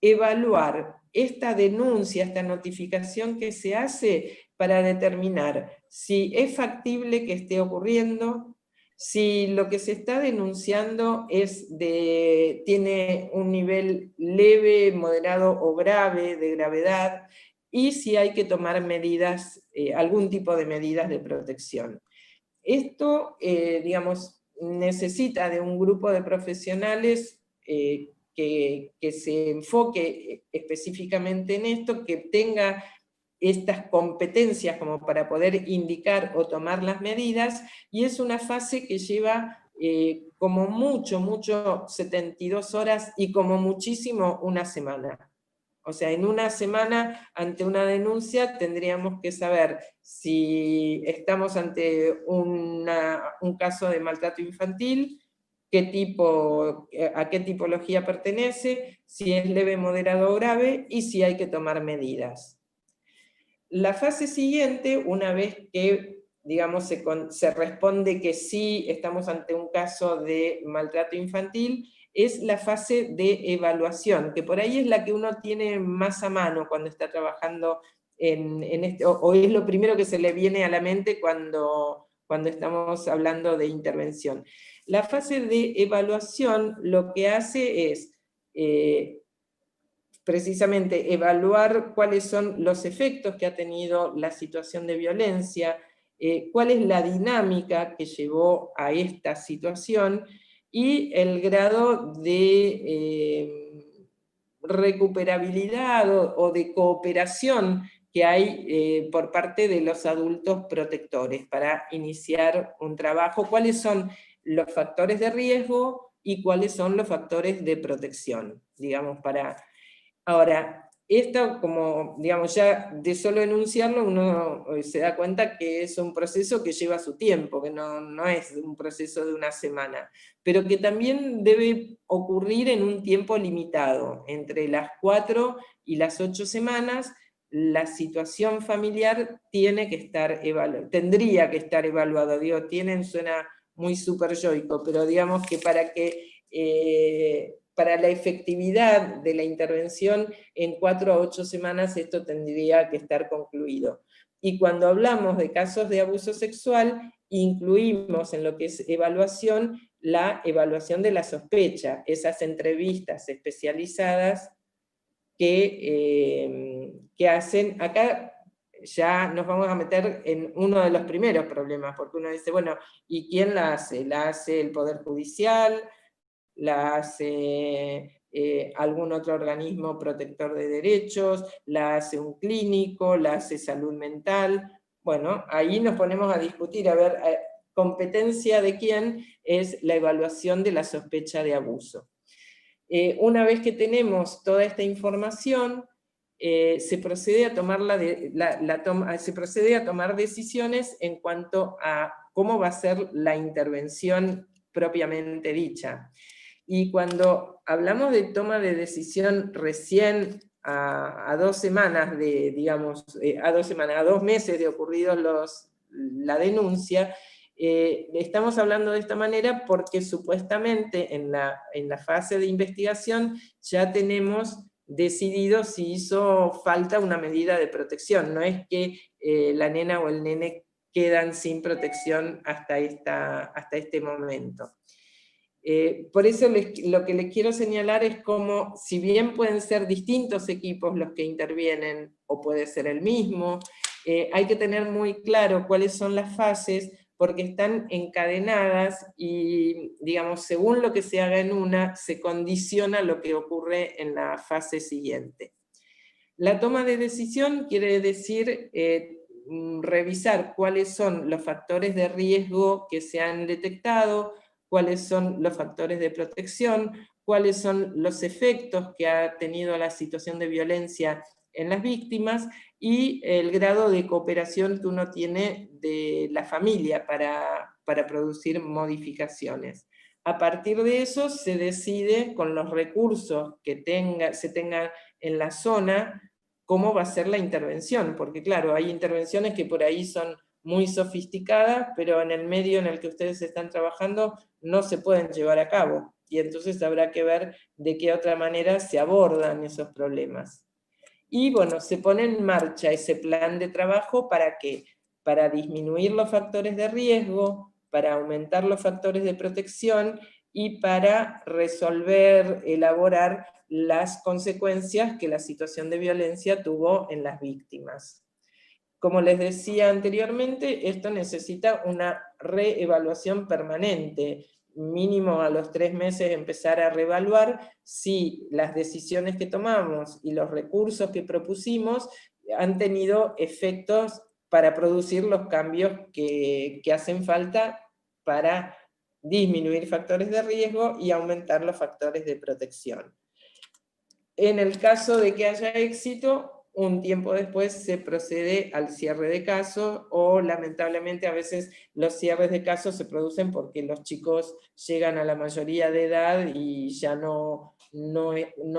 evaluar esta denuncia, esta notificación que se hace para determinar si es factible que esté ocurriendo, si lo que se está denunciando tiene un nivel leve, moderado o grave de gravedad, y si hay que tomar medidas, algún tipo de medidas de protección. Esto, digamos, necesita de un grupo de profesionales que que se enfoque específicamente en esto, que tenga estas competencias como para poder indicar o tomar las medidas, y es una fase que lleva como mucho 72 horas y como muchísimo una semana. O sea, en una semana, ante una denuncia, tendríamos que saber si estamos ante un caso de maltrato infantil, a qué tipología pertenece, si es leve, moderado o grave, y si hay que tomar medidas. La fase siguiente, una vez que, digamos, se responde que sí estamos ante un caso de maltrato infantil, es la fase de evaluación, que por ahí es la que uno tiene más a mano cuando está trabajando en este, o es lo primero que se le viene a la mente cuando estamos hablando de intervención. La fase de evaluación lo que hace es precisamente evaluar cuáles son los efectos que ha tenido la situación de violencia, cuál es la dinámica que llevó a esta situación, y el grado de recuperabilidad o de cooperación que hay por parte de los adultos protectores para iniciar un trabajo, cuáles son los factores de riesgo y cuáles son los factores de protección, digamos, para... Ahora, esto, como, digamos, ya de solo enunciarlo, uno se da cuenta que es un proceso que lleva su tiempo, que no es un proceso de una semana, pero que también debe ocurrir en un tiempo limitado, entre las 4 y las 8 semanas. La situación familiar tendría que estar evaluada, digo, suena muy superyoico, pero digamos que para la efectividad de la intervención, en 4 a 8 semanas esto tendría que estar concluido. Y cuando hablamos de casos de abuso sexual, incluimos en lo que es evaluación, la evaluación de la sospecha, esas entrevistas especializadas que hacen. Acá ya nos vamos a meter en uno de los primeros problemas, porque uno dice, bueno, ¿y quién la hace? ¿La hace el Poder Judicial? ¿La hace algún otro organismo protector de derechos? ¿La hace un clínico? ¿La hace salud mental? Bueno, ahí nos ponemos a discutir, a ver, competencia de quién es la evaluación de la sospecha de abuso. Una vez que tenemos toda esta información, se procede a tomar decisiones en cuanto a cómo va a ser la intervención propiamente dicha. Y cuando hablamos de toma de decisión recién a 2 semanas a 2 meses de ocurridos la denuncia, estamos hablando de esta manera porque supuestamente en la fase de investigación ya tenemos decidido si hizo falta una medida de protección. No es que la nena o el nene quedan sin protección hasta este momento. Por eso lo que les quiero señalar es como, si bien pueden ser distintos equipos los que intervienen, o puede ser el mismo, hay que tener muy claro cuáles son las fases, porque están encadenadas y, digamos, según lo que se haga en una, se condiciona lo que ocurre en la fase siguiente. La toma de decisión quiere decir revisar cuáles son los factores de riesgo que se han detectado, cuáles son los factores de protección, cuáles son los efectos que ha tenido la situación de violencia en las víctimas, y el grado de cooperación que uno tiene de la familia para producir modificaciones. A partir de eso se decide, con los recursos que se tengan en la zona, cómo va a ser la intervención, porque claro, hay intervenciones que por ahí son muy sofisticadas, pero en el medio en el que ustedes están trabajando no se pueden llevar a cabo, y entonces habrá que ver de qué otra manera se abordan esos problemas. Y bueno, se pone en marcha ese plan de trabajo ¿para qué? Para disminuir los factores de riesgo, para aumentar los factores de protección y para elaborar las consecuencias que la situación de violencia tuvo en las víctimas. Como les decía anteriormente, esto necesita una reevaluación permanente. mínimo a los 3 meses empezar a reevaluar si las decisiones que tomamos y los recursos que propusimos han tenido efectos para producir los cambios que hacen falta para disminuir factores de riesgo y aumentar los factores de protección. En el caso de que haya éxito, un tiempo después se procede al cierre de caso, o lamentablemente a veces los cierres de casos se producen porque los chicos llegan a la mayoría de edad y ya no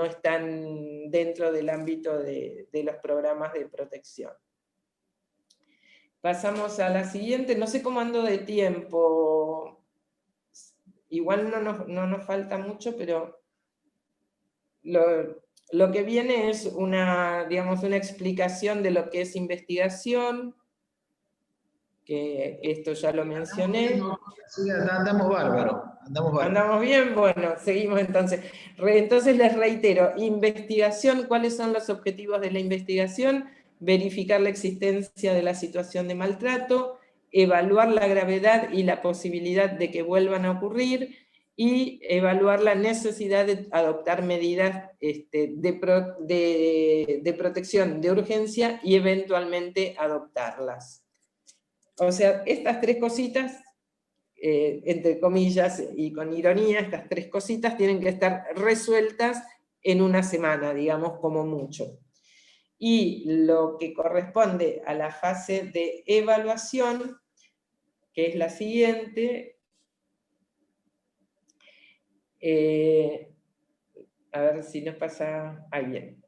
están dentro del ámbito de los programas de protección. Pasamos a la siguiente, no sé cómo ando de tiempo, igual no nos falta mucho, pero lo que viene es una explicación de lo que es investigación, que esto ya lo mencioné. Sí, andamos bárbaro. ¿Andamos bien? Bueno, seguimos entonces. Entonces les reitero, investigación, ¿cuáles son los objetivos de la investigación? Verificar la existencia de la situación de maltrato, evaluar la gravedad y la posibilidad de que vuelvan a ocurrir, y evaluar la necesidad de adoptar medidas de protección de urgencia y eventualmente adoptarlas. O sea, estas 3 cositas, entre comillas y con ironía, estas 3 cositas tienen que estar resueltas en una semana, digamos, como mucho. Y lo que corresponde a la fase de evaluación, que es la siguiente, a ver si nos pasa alguien.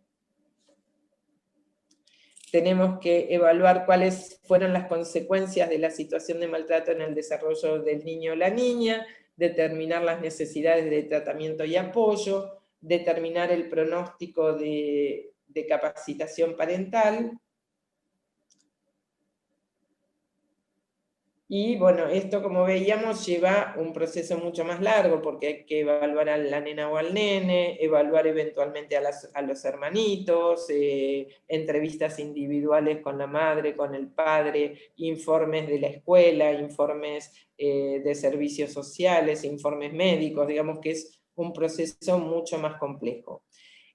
Tenemos que evaluar cuáles fueron las consecuencias de la situación de maltrato en el desarrollo del niño o la niña, determinar las necesidades de tratamiento y apoyo, determinar el pronóstico de capacitación parental. Y bueno, esto, como veíamos, lleva un proceso mucho más largo, porque hay que evaluar a la nena o al nene, evaluar eventualmente a los hermanitos, entrevistas individuales con la madre, con el padre, informes de la escuela, informes de servicios sociales, informes médicos, digamos que es un proceso mucho más complejo.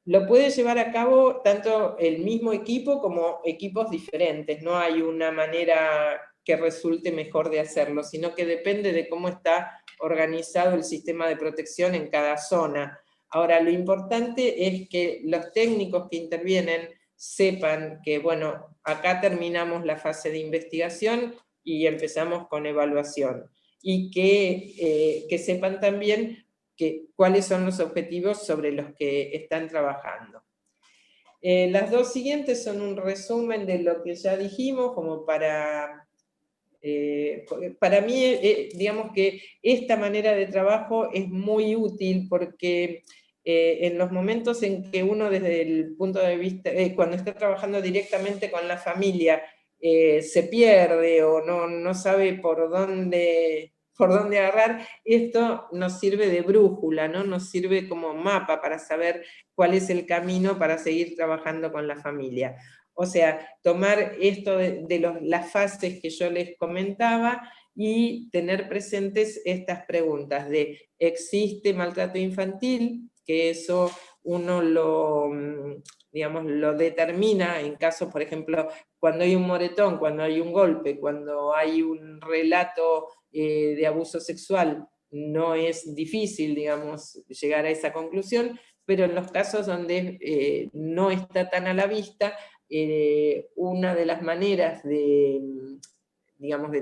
Lo puede llevar a cabo tanto el mismo equipo como equipos diferentes, no hay una manera que resulte mejor de hacerlo, sino que depende de cómo está organizado el sistema de protección en cada zona. Ahora, lo importante es que los técnicos que intervienen sepan que, bueno, acá terminamos la fase de investigación y empezamos con evaluación, y que sepan también cuáles son los objetivos sobre los que están trabajando. Las 2 siguientes son un resumen de lo que ya dijimos, como para mí, digamos que esta manera de trabajo es muy útil porque en los momentos en que uno, desde el punto de vista, cuando está trabajando directamente con la familia, se pierde o no sabe por dónde agarrar, esto nos sirve de brújula, ¿no? Nos sirve como mapa para saber cuál es el camino para seguir trabajando con la familia. O sea, tomar esto de las fases que yo les comentaba y tener presentes estas preguntas de ¿existe maltrato infantil? Que eso uno lo determina en casos, por ejemplo, cuando hay un moretón, cuando hay un golpe, cuando hay un relato de abuso sexual, no es difícil, digamos, llegar a esa conclusión, pero en los casos donde no está tan a la vista, una de las maneras de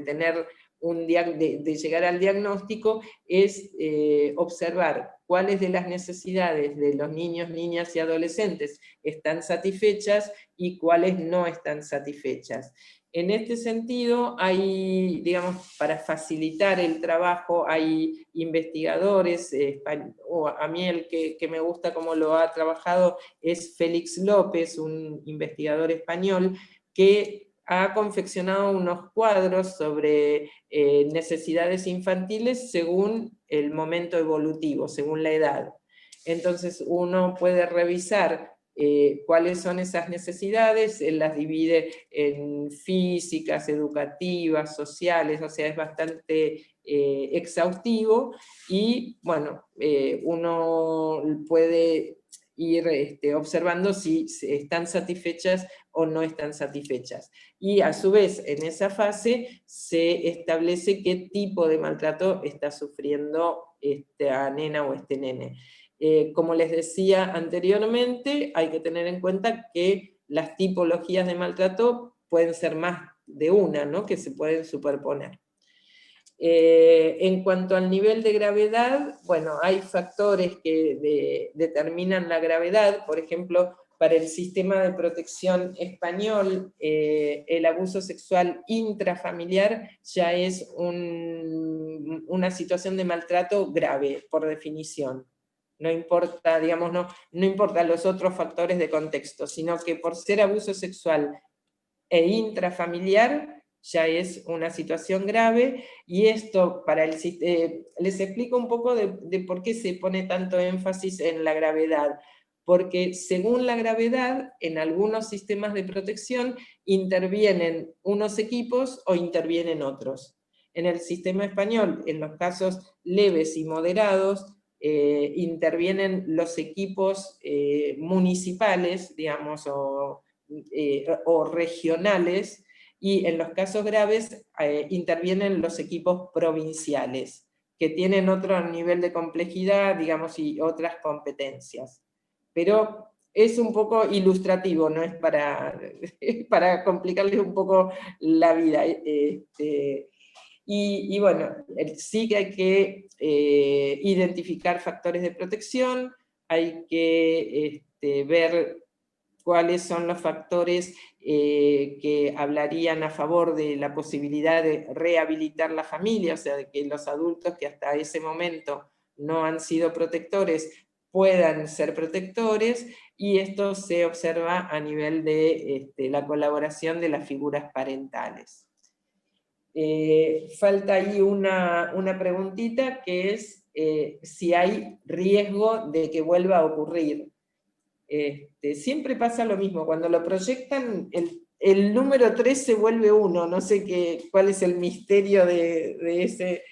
tener de llegar al diagnóstico es observar cuáles de las necesidades de los niños, niñas y adolescentes están satisfechas y cuáles no están satisfechas. En este sentido, hay, para facilitar el trabajo, hay investigadores, a mí el que me gusta cómo lo ha trabajado es Félix López, un investigador español, que ha confeccionado unos cuadros sobre necesidades infantiles según el momento evolutivo, según la edad. Entonces uno puede revisar cuáles son esas necesidades, él las divide en físicas, educativas, sociales, o sea, es bastante exhaustivo, y bueno, uno puede ir observando si están satisfechas o no están satisfechas. Y a su vez, en esa fase se establece qué tipo de maltrato está sufriendo esta nena o este nene. Como les decía anteriormente, hay que tener en cuenta que las tipologías de maltrato pueden ser más de una, ¿no?, que se pueden superponer. En cuanto al nivel de gravedad, bueno, hay factores que determinan la gravedad. Por ejemplo, para el sistema de protección español, el abuso sexual intrafamiliar ya es una situación de maltrato grave, por definición. No importa, digamos, no importa los otros factores de contexto, sino que por ser abuso sexual e intrafamiliar ya es una situación grave. Y esto, les explico un poco de por qué se pone tanto énfasis en la gravedad. Porque según la gravedad, en algunos sistemas de protección intervienen unos equipos o intervienen otros. En el sistema español, en los casos leves y moderados, intervienen los equipos municipales, digamos, o regionales, y en los casos graves intervienen los equipos provinciales, que tienen otro nivel de complejidad, digamos, y otras competencias. Pero es un poco ilustrativo, no es para complicarles un poco la vida. Y bueno, sí que hay que identificar factores de protección, hay que ver cuáles son los factores que hablarían a favor de la posibilidad de rehabilitar la familia, o sea, de que los adultos que hasta ese momento no han sido protectores puedan ser protectores, y esto se observa a nivel de la colaboración de las figuras parentales. Falta ahí una preguntita, que es si hay riesgo de que vuelva a ocurrir. Siempre pasa lo mismo, cuando lo proyectan, el número 3 se vuelve 1, no sé cuál es el misterio de ese.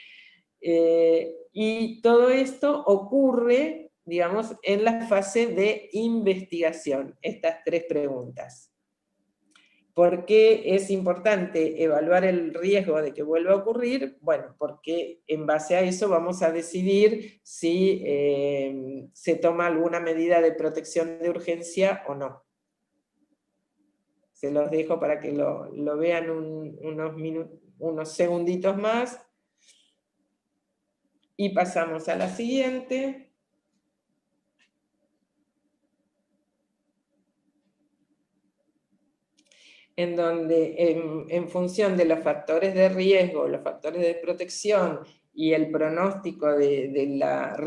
Y todo esto ocurre, digamos, en la fase de investigación, estas 3 preguntas. ¿Por qué es importante evaluar el riesgo de que vuelva a ocurrir? Bueno, porque en base a eso vamos a decidir si se toma alguna medida de protección de urgencia o no. Se los dejo para que lo vean unos segunditos más. Y pasamos a la siguiente. En donde en función de los factores de riesgo, los factores de protección y el pronóstico de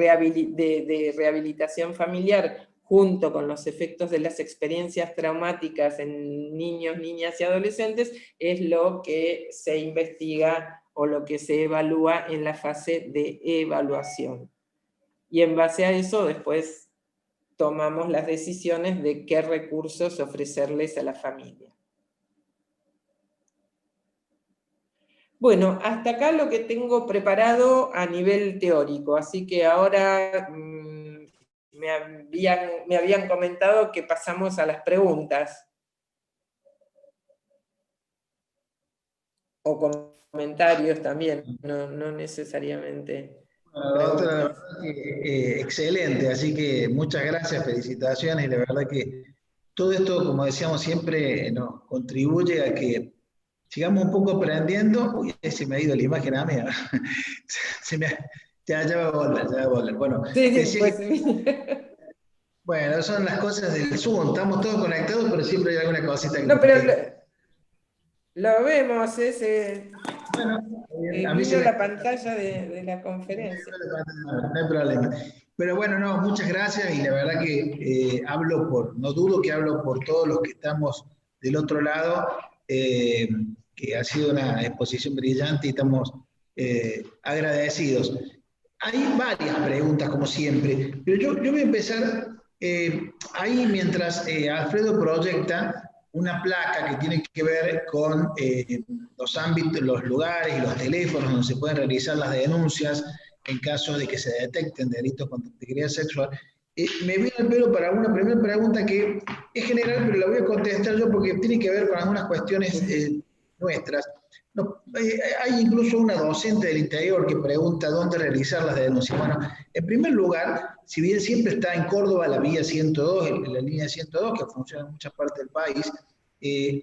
rehabilitación familiar, junto con los efectos de las experiencias traumáticas en niños, niñas y adolescentes, es lo que se investiga o lo que se evalúa en la fase de evaluación. Y en base a eso después tomamos las decisiones de qué recursos ofrecerles a la familia. Bueno, hasta acá lo que tengo preparado a nivel teórico, así que ahora me habían comentado que pasamos a las preguntas. O comentarios también, no necesariamente. Bueno, doctora, la verdad que excelente, así que muchas gracias, felicitaciones, y la verdad que todo esto, como decíamos siempre, nos contribuye a que sigamos un poco aprendiendo. Uy, se me ha ido la imagen a mí. Ya va a volver. Bueno, Sí, pues, bueno, son las cosas del Zoom, estamos todos conectados, pero siempre hay alguna cosita que... No, pero lo vemos, bueno, a mí vino la pantalla de la conferencia. No hay problema. Pero bueno, no, muchas gracias, y la verdad que no dudo que hablo por todos los que estamos del otro lado, que ha sido una exposición brillante y estamos agradecidos. Hay varias preguntas, como siempre, pero yo voy a empezar ahí mientras Alfredo proyecta una placa que tiene que ver con los ámbitos, los lugares y los teléfonos donde se pueden realizar las denuncias en caso de que se detecten delitos contra la integridad sexual. Me viene al pelo para una primera pregunta que es general, pero la voy a contestar yo porque tiene que ver con algunas cuestiones nuestras. No, hay incluso una docente del interior que pregunta dónde realizar las denuncias. Bueno, en primer lugar, si bien siempre está en Córdoba la vía 102, la línea 102, que funciona en muchas partes del país,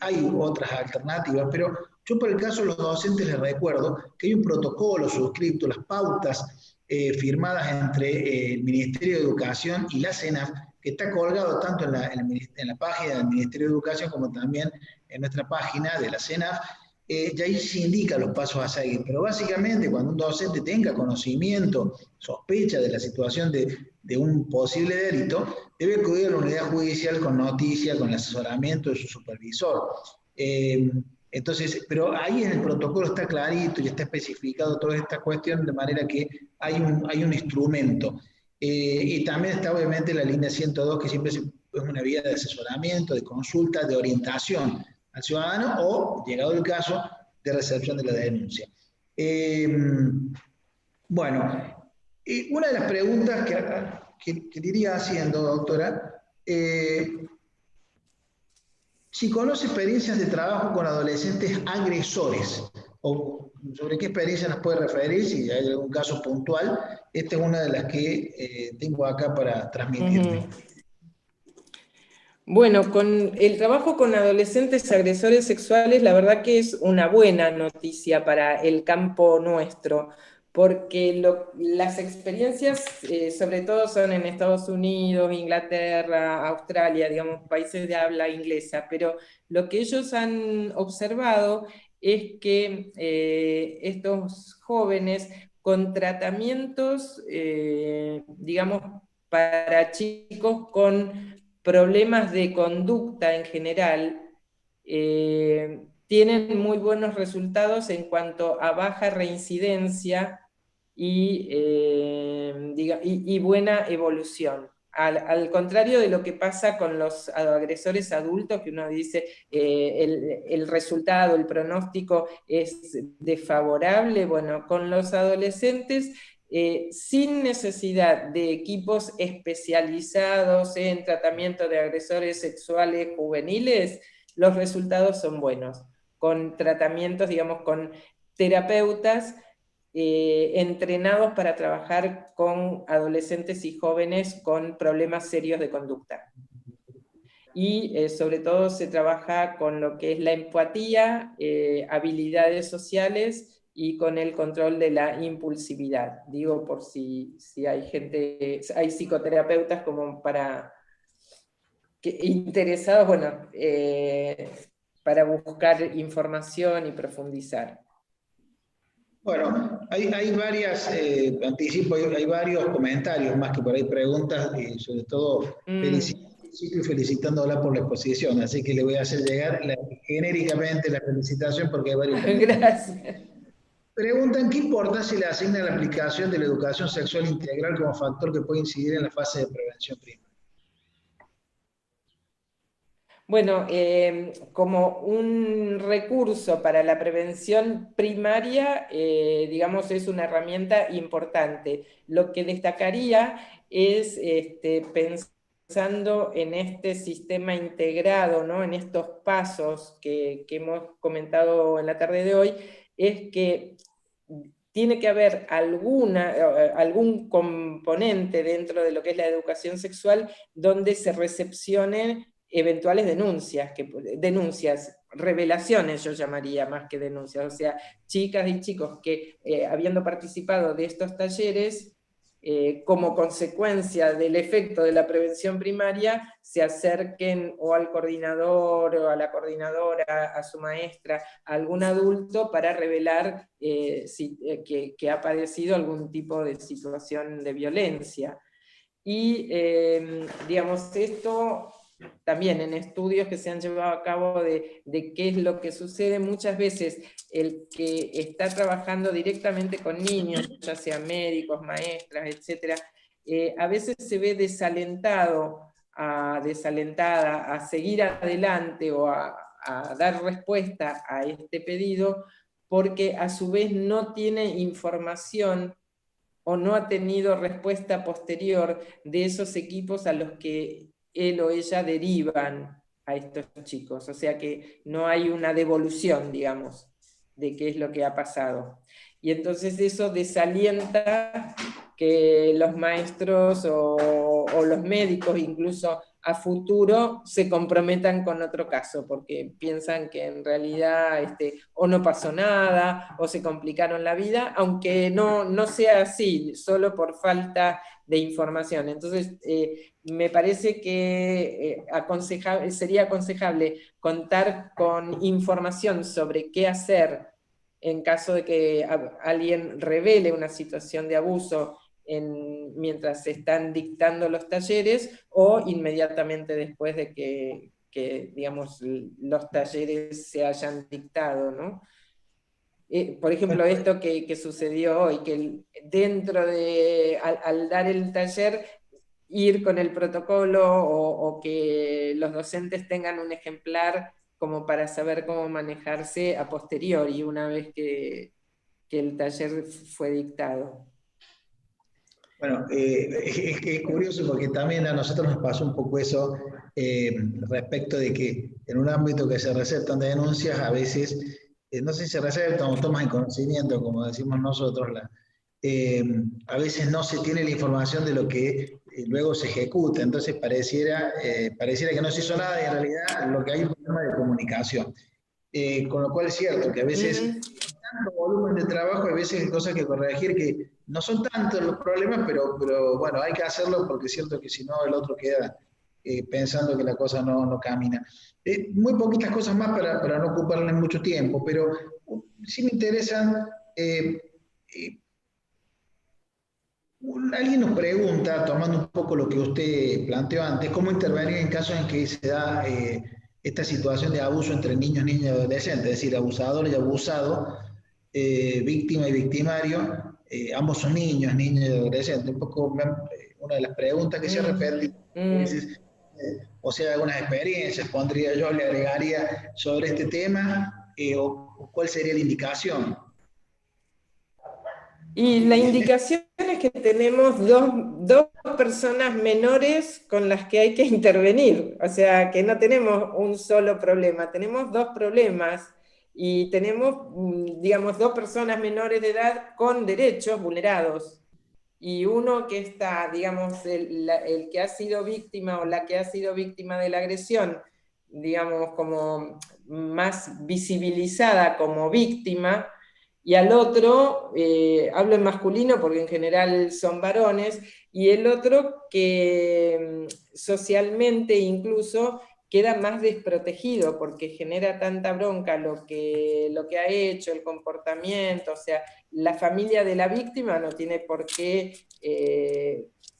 hay otras alternativas, pero yo por el caso de los docentes les recuerdo que hay un protocolo suscrito, las pautas firmadas entre el Ministerio de Educación y la CENAF, que está colgado tanto en la página del Ministerio de Educación como también en nuestra página de la CENAF, y ahí se indica los pasos a seguir. Pero básicamente cuando un docente tenga conocimiento, sospecha de la situación de un posible delito, debe acudir a la unidad judicial con noticia, con el asesoramiento de su supervisor. Entonces, pero ahí en el protocolo está clarito y está especificado toda esta cuestión, de manera que hay un instrumento. Y también está obviamente la línea 102, que siempre es una vía de asesoramiento, de consulta, de orientación al ciudadano o, llegado el caso, de recepción de la denuncia. Bueno, una de las preguntas que iría haciendo, doctora, si conoce experiencias de trabajo con adolescentes agresores, o sobre qué experiencia nos puede referir, si hay algún caso puntual. Esta es una de las que tengo acá para transmitirle. Bueno, con el trabajo con adolescentes agresores sexuales, la verdad que es una buena noticia para el campo nuestro, porque las experiencias sobre todo son en Estados Unidos, Inglaterra, Australia, digamos, países de habla inglesa, pero lo que ellos han observado es que estos jóvenes con tratamientos, digamos, para chicos con problemas de conducta en general, tienen muy buenos resultados en cuanto a baja reincidencia y buena evolución. Al contrario de lo que pasa con los agresores adultos, que uno dice el resultado, el pronóstico es desfavorable, bueno, con los adolescentes sin necesidad de equipos especializados en tratamiento de agresores sexuales juveniles, los resultados son buenos, con tratamientos, digamos, con terapeutas entrenados para trabajar con adolescentes y jóvenes con problemas serios de conducta. Y sobre todo se trabaja con lo que es la empatía, habilidades sociales y con el control de la impulsividad. Digo, por si hay gente, hay psicoterapeutas como interesados, bueno, para buscar información y profundizar. Bueno, hay varias, anticipo, hay varios comentarios más que por ahí preguntas, y sobre todo felicitándola por la exposición, así que le voy a hacer llegar genéricamente la felicitación porque hay varios comentarios. Gracias. Preguntan, ¿qué importancia le asigna la aplicación de la educación sexual integral como factor que puede incidir en la fase de prevención primaria? Bueno, como un recurso para la prevención primaria, digamos, es una herramienta importante. Lo que destacaría es pensando en este sistema integrado, ¿no? En estos pasos que hemos comentado en la tarde de hoy, es que tiene que haber algún componente dentro de lo que es la educación sexual donde se recepcionen eventuales denuncias, revelaciones yo llamaría más que denuncias, o sea, chicas y chicos que habiendo participado de estos talleres, como consecuencia del efecto de la prevención primaria, se acerquen o al coordinador o a la coordinadora, a su maestra, a algún adulto para revelar que ha padecido algún tipo de situación de violencia. Y, digamos, esto también en estudios que se han llevado a cabo de qué es lo que sucede, muchas veces el que está trabajando directamente con niños, ya sean médicos, maestras, etc., a veces se ve desalentado desalentada a seguir adelante o a dar respuesta a este pedido, porque a su vez no tiene información o no ha tenido respuesta posterior de esos equipos a los que él o ella derivan a estos chicos. O sea que no hay una devolución, digamos, de qué es lo que ha pasado. Y entonces eso desalienta que los maestros o los médicos incluso a futuro se comprometan con otro caso, porque piensan que en realidad o no pasó nada, o se complicaron la vida, aunque no sea así, solo por falta de información. Entonces, me parece que sería aconsejable contar con información sobre qué hacer en caso de que alguien revele una situación de abuso mientras se están dictando los talleres o inmediatamente después de que digamos, los talleres se hayan dictado, ¿no? Por ejemplo, esto que sucedió hoy, que dentro de, al dar el taller, ir con el protocolo o que los docentes tengan un ejemplar como para saber cómo manejarse a posteriori, una vez que el taller fue dictado. Bueno, es curioso porque también a nosotros nos pasó un poco eso respecto de que en un ámbito que se receptan de denuncias, a veces, no sé si se receptan o toman en conocimiento, como decimos nosotros, a veces no se tiene la información de lo que luego se ejecuta, entonces pareciera que no se hizo nada y en realidad lo que hay es un problema de comunicación. Con lo cual es cierto que a veces tanto volumen de trabajo, hay veces hay cosas que corregir que no son tantos los problemas, pero bueno, hay que hacerlo porque es cierto que si no el otro queda pensando que la cosa no camina. Muy poquitas cosas más para no ocuparle mucho tiempo, pero sí me interesan. Alguien nos pregunta, tomando un poco lo que usted planteó antes, cómo intervenir en casos en que se da esta situación de abuso entre niños, niñas y adolescentes, es decir, abusador y abusado, víctima y victimario, ambos son niños, niñas y adolescentes. Un poco una de las preguntas que se ha repetido, o sea, algunas experiencias, pondría yo, le agregaría sobre este tema, o cuál sería la indicación. Y la indicación es que tenemos dos personas menores con las que hay que intervenir, o sea, que no tenemos un solo problema, tenemos dos problemas y tenemos, digamos, dos personas menores de edad con derechos vulnerados. Y uno que está, digamos, el que ha sido víctima o la que ha sido víctima de la agresión, digamos, como más visibilizada como víctima, y al otro, hablo en masculino porque en general son varones, y el otro que socialmente incluso queda más desprotegido porque genera tanta bronca lo que ha hecho, el comportamiento, o sea, la familia de la víctima no tiene por qué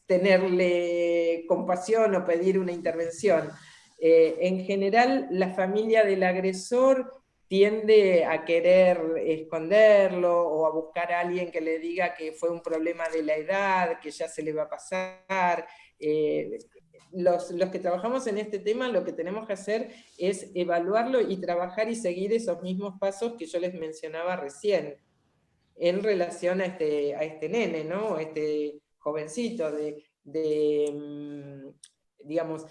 tenerle compasión o pedir una intervención. En general, la familia del agresor tiende a querer esconderlo o a buscar a alguien que le diga que fue un problema de la edad, que ya se le va a pasar. Los que trabajamos en este tema lo que tenemos que hacer es evaluarlo y trabajar y seguir esos mismos pasos que yo les mencionaba recién en relación a este nene, ¿no? A este jovencito, digamos,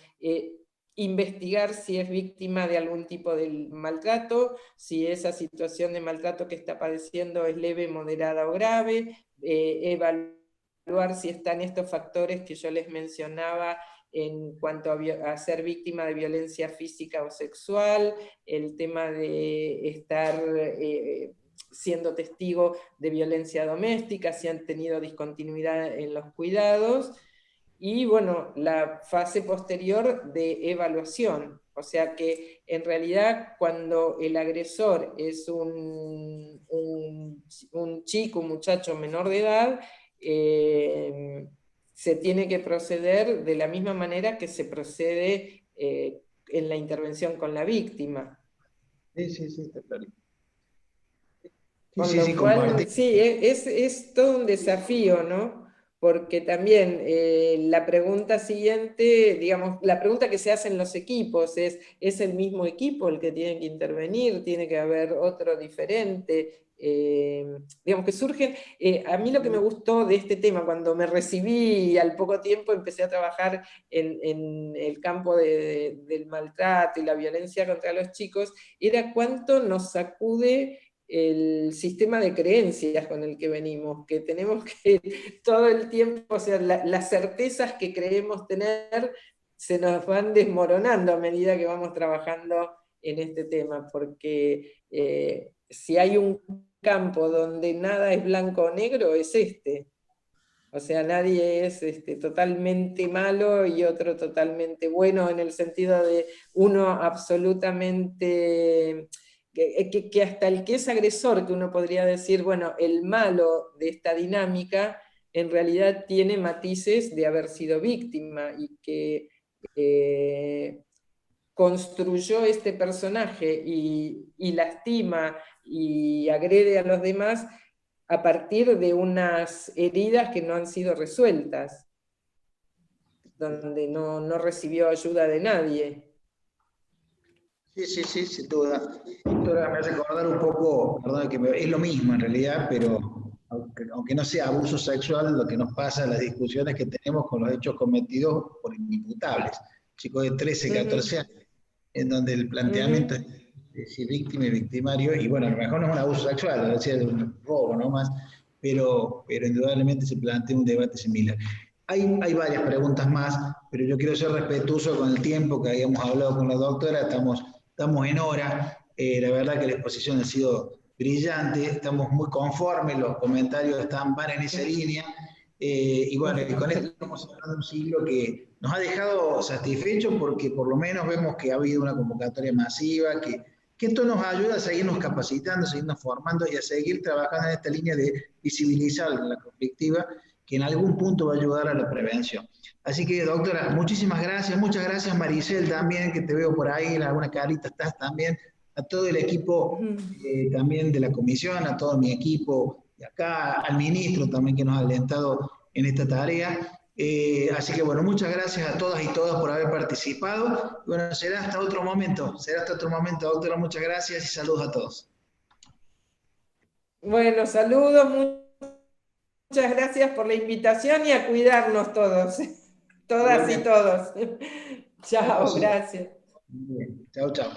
investigar si es víctima de algún tipo de maltrato, si esa situación de maltrato que está padeciendo es leve, moderada o grave, evaluar si están estos factores que yo les mencionaba en cuanto a ser víctima de violencia física o sexual, el tema de estar siendo testigo de violencia doméstica, si han tenido discontinuidad en los cuidados, y bueno, la fase posterior de evaluación. O sea que en realidad cuando el agresor es un chico, un muchacho menor de edad, se tiene que proceder de la misma manera que se procede en la intervención con la víctima. Sí, está claro. Con lo cual, sí, es todo un desafío, ¿no? porque también la pregunta siguiente, digamos, la pregunta que se hace en los equipos ¿es el mismo equipo el que tiene que intervenir? ¿Tiene que haber otro diferente? Digamos que surgen, a mí lo que me gustó de este tema, cuando me recibí y al poco tiempo empecé a trabajar en el campo del maltrato y la violencia contra los chicos, era cuánto nos sacude el sistema de creencias con el que venimos, que tenemos que todo el tiempo, o sea, las certezas que creemos tener se nos van desmoronando a medida que vamos trabajando en este tema, porque si hay un campo donde nada es blanco o negro, es este. O sea, nadie es totalmente malo y otro totalmente bueno, en el sentido de uno absolutamente, que hasta el que es agresor, que uno podría decir, bueno, el malo de esta dinámica, en realidad tiene matices de haber sido víctima y que construyó este personaje y lastima y agrede a los demás a partir de unas heridas que no han sido resueltas, donde no recibió ayuda de nadie. Sí, sí, sí, sin duda. Esto me hace acordar un poco, perdón, es lo mismo en realidad, pero aunque no sea abuso sexual, lo que nos pasa en las discusiones que tenemos con los hechos cometidos por inimputables, chicos de 13, 14 años, en donde el planteamiento es si víctima y victimario, y bueno, a lo mejor no es un abuso sexual, es decir, un robo no más, pero indudablemente se plantea un debate similar. Hay varias preguntas más, pero yo quiero ser respetuoso con el tiempo que habíamos hablado con la doctora, estamos en hora, la verdad que la exposición ha sido brillante, estamos muy conformes, los comentarios van en esa línea, y bueno, y con esto estamos hablando de un siglo que nos ha dejado satisfechos porque por lo menos vemos que ha habido una convocatoria masiva, que esto nos ayuda a seguirnos capacitando, a seguirnos formando y a seguir trabajando en esta línea de visibilizar la conflictiva, que en algún punto va a ayudar a la prevención. Así que, doctora, muchísimas gracias. Muchas gracias, Maricel, también, que te veo por ahí, en alguna carita estás también. A todo el equipo también de la comisión, a todo mi equipo de acá, al ministro también que nos ha alentado en esta tarea. Así que, bueno, muchas gracias a todas y todas por haber participado. Bueno, será hasta otro momento. Será hasta otro momento, doctora. Muchas gracias y saludos a todos. Bueno, saludos, muchas gracias por la invitación y a cuidarnos todos, todas y todos. Chao, gracias. Bien. Chao, chao.